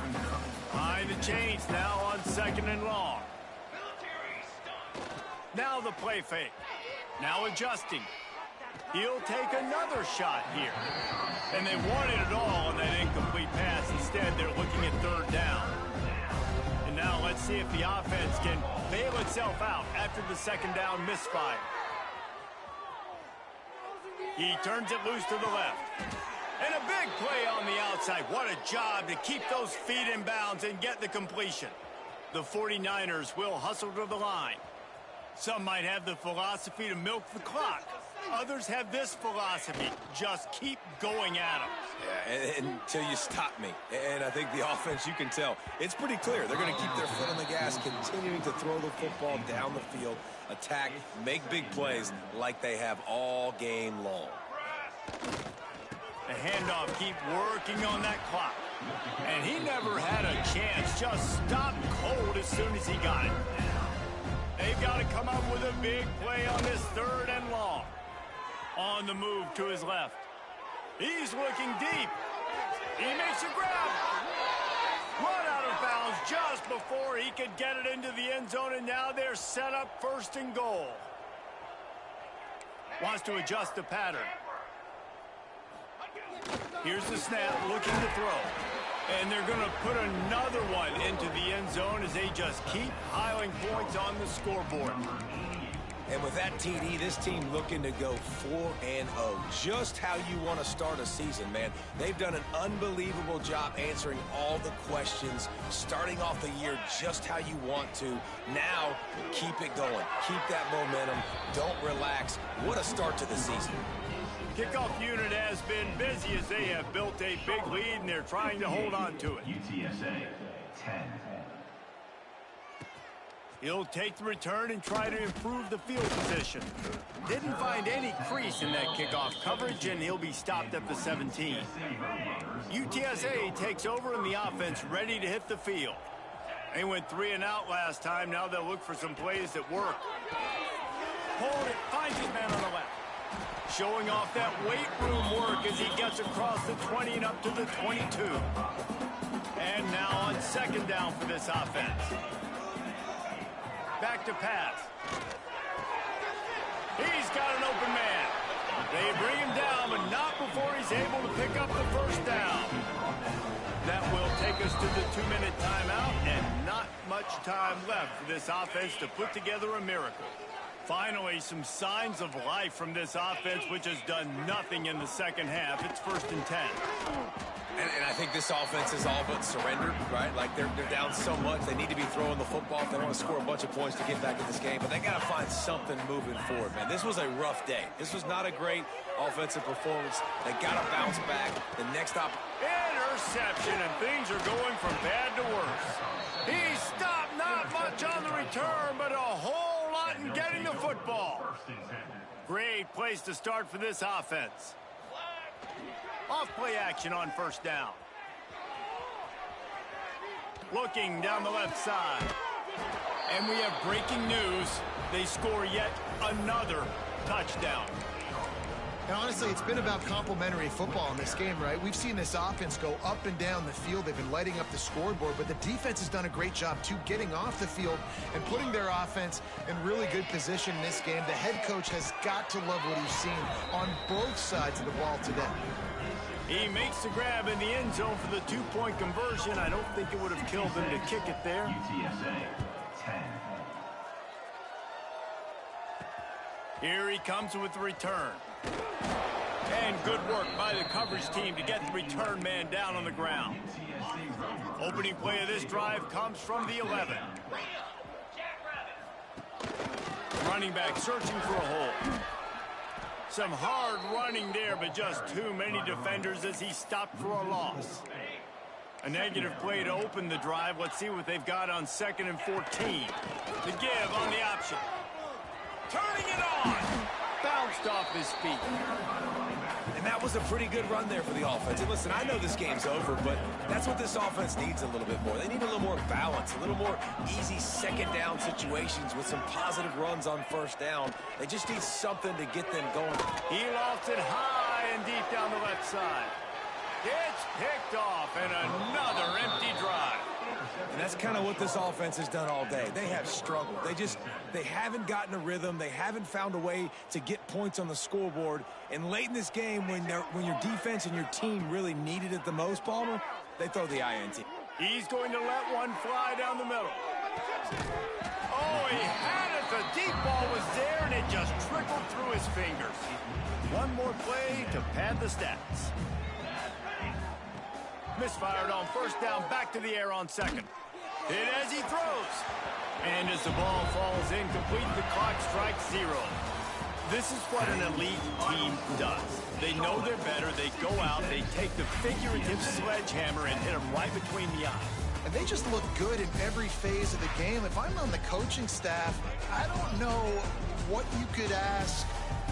Behind the chains now on 2nd and long. Now the play fake. Now adjusting. He'll take another shot here. And they wanted it all on that incomplete pass. Instead, they're looking at 3rd down. And now let's see if the offense can bail itself out after the 2nd down misfire. He turns it loose to the left. And a big play on the outside. What a job to keep those feet in bounds and get the completion. The 49ers will hustle to the line. Some might have the philosophy to milk the clock. Others have this philosophy. Just keep going at them. Yeah, until you stop me. And I think the offense, you can tell, it's pretty clear. They're going to keep their foot on the gas, continuing to throw the football down the field, attack, make big plays like they have all game long. The handoff, keep working on that clock. And he never had a chance. Just stopped cold as soon as he got it. They've got to come up with a big play on this 3rd and long. On the move to his left. He's looking deep. He makes a grab. Run out of bounds just before he could get it into the end zone, and now they're set up 1st and goal. Wants to adjust the pattern. Here's the snap, looking to throw. And they're going to put another one into the end zone as they just keep piling points on the scoreboard. And with that TD, this team looking to go 4-0. Just how you want to start a season, man. They've done an unbelievable job answering all the questions, starting off the year just how you want to. Now, keep it going. Keep that momentum. Don't relax. What a start to the season. Kickoff unit has been busy as they have built a big lead, and they're trying to hold on to it. UTSA 10. He'll take the return and try to improve the field position. Didn't find any crease in that kickoff coverage, and he'll be stopped at the 17. UTSA takes over in the offense, ready to hit the field. They went 3 and out last time. Now they'll look for some plays that work. Hold it, finds his man on the left. Showing off that weight room work as he gets across the 20 and up to the 22. And now on 2nd down for this offense. Back to pass. He's got an open man. They bring him down, but not before he's able to pick up the 1st down. That will take us to the 2-minute timeout, and not much time left for this offense to put together a miracle. Finally, some signs of life from this offense, which has done nothing in the 2nd half. It's 1st and 10. And I think this offense is all but surrendered, right? Like they're down so much. They need to be throwing the football if they want to score a bunch of points to get back in this game. But they got to find something moving forward, man. This was a rough day. This was not a great offensive performance. They got to bounce back. The next Interception, and things are going from bad to worse. He stopped, not much on the return, but a whole lot in getting the football. Great place to start for this offense. Off play action on 1st down. Looking down the left side. And we have breaking news. They score yet another touchdown. And honestly, it's been about complementary football in this game, right? We've seen this offense go up and down the field. They've been lighting up the scoreboard, but the defense has done a great job, too, getting off the field and putting their offense in really good position in this game. The head coach has got to love what he's seen on both sides of the ball today. He makes the grab in the end zone for the 2-point conversion. I don't think it would have killed him to kick it there. UTSA 10. Here he comes with the return. And good work by the coverage team to get the return man down on the ground. Opening play of this drive comes from the 11. Running back searching for a hole. Some hard running there, but just too many defenders as he stopped for a loss. A negative play to open the drive. Let's see what they've got on 2nd and 14. The give on the option. turning it on. Bounced off his feet. And that was a pretty good run there for the offense. And listen, I know this game's over, but that's what this offense needs a little bit more. They need a little more balance, a little more easy second down situations with some positive runs on first down. They just need something to get them going. He lofts it high and deep down the left side. It's picked off, and another empty drive. And that's kind of what this offense has done all day. They have struggled. They haven't gotten a rhythm. They haven't found a way to get points on the scoreboard. And late in this game, when your defense and your team really needed it the most, Palmer, they throw the INT. He's going to let one fly down the middle. Oh, he had it. The deep ball was there, and it just trickled through his fingers. One more play to pad the stats. Misfired on first down, back to the air on second. Hit as he throws. And as the ball falls incomplete, the clock strikes 0. This is what an elite team does. They know they're better. They go out, they take the figurative sledgehammer and hit them right between the eyes. And they just look good in every phase of the game. If I'm on the coaching staff, I don't know what you could ask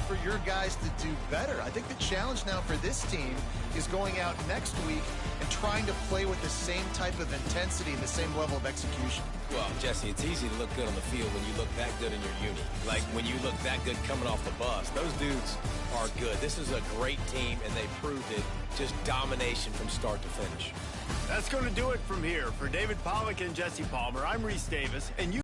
for your guys to do better. I think the challenge now for this team is going out next week and trying to play with the same type of intensity and the same level of execution. Well, Jesse, it's easy to look good on the field when you look that good in your uni. Like when you look that good coming off the bus. Those dudes are good. This is a great team, and they proved it. Just domination from start to finish. That's going to do it from here. For David Pollack and Jesse Palmer, I'm Reese Davis, and you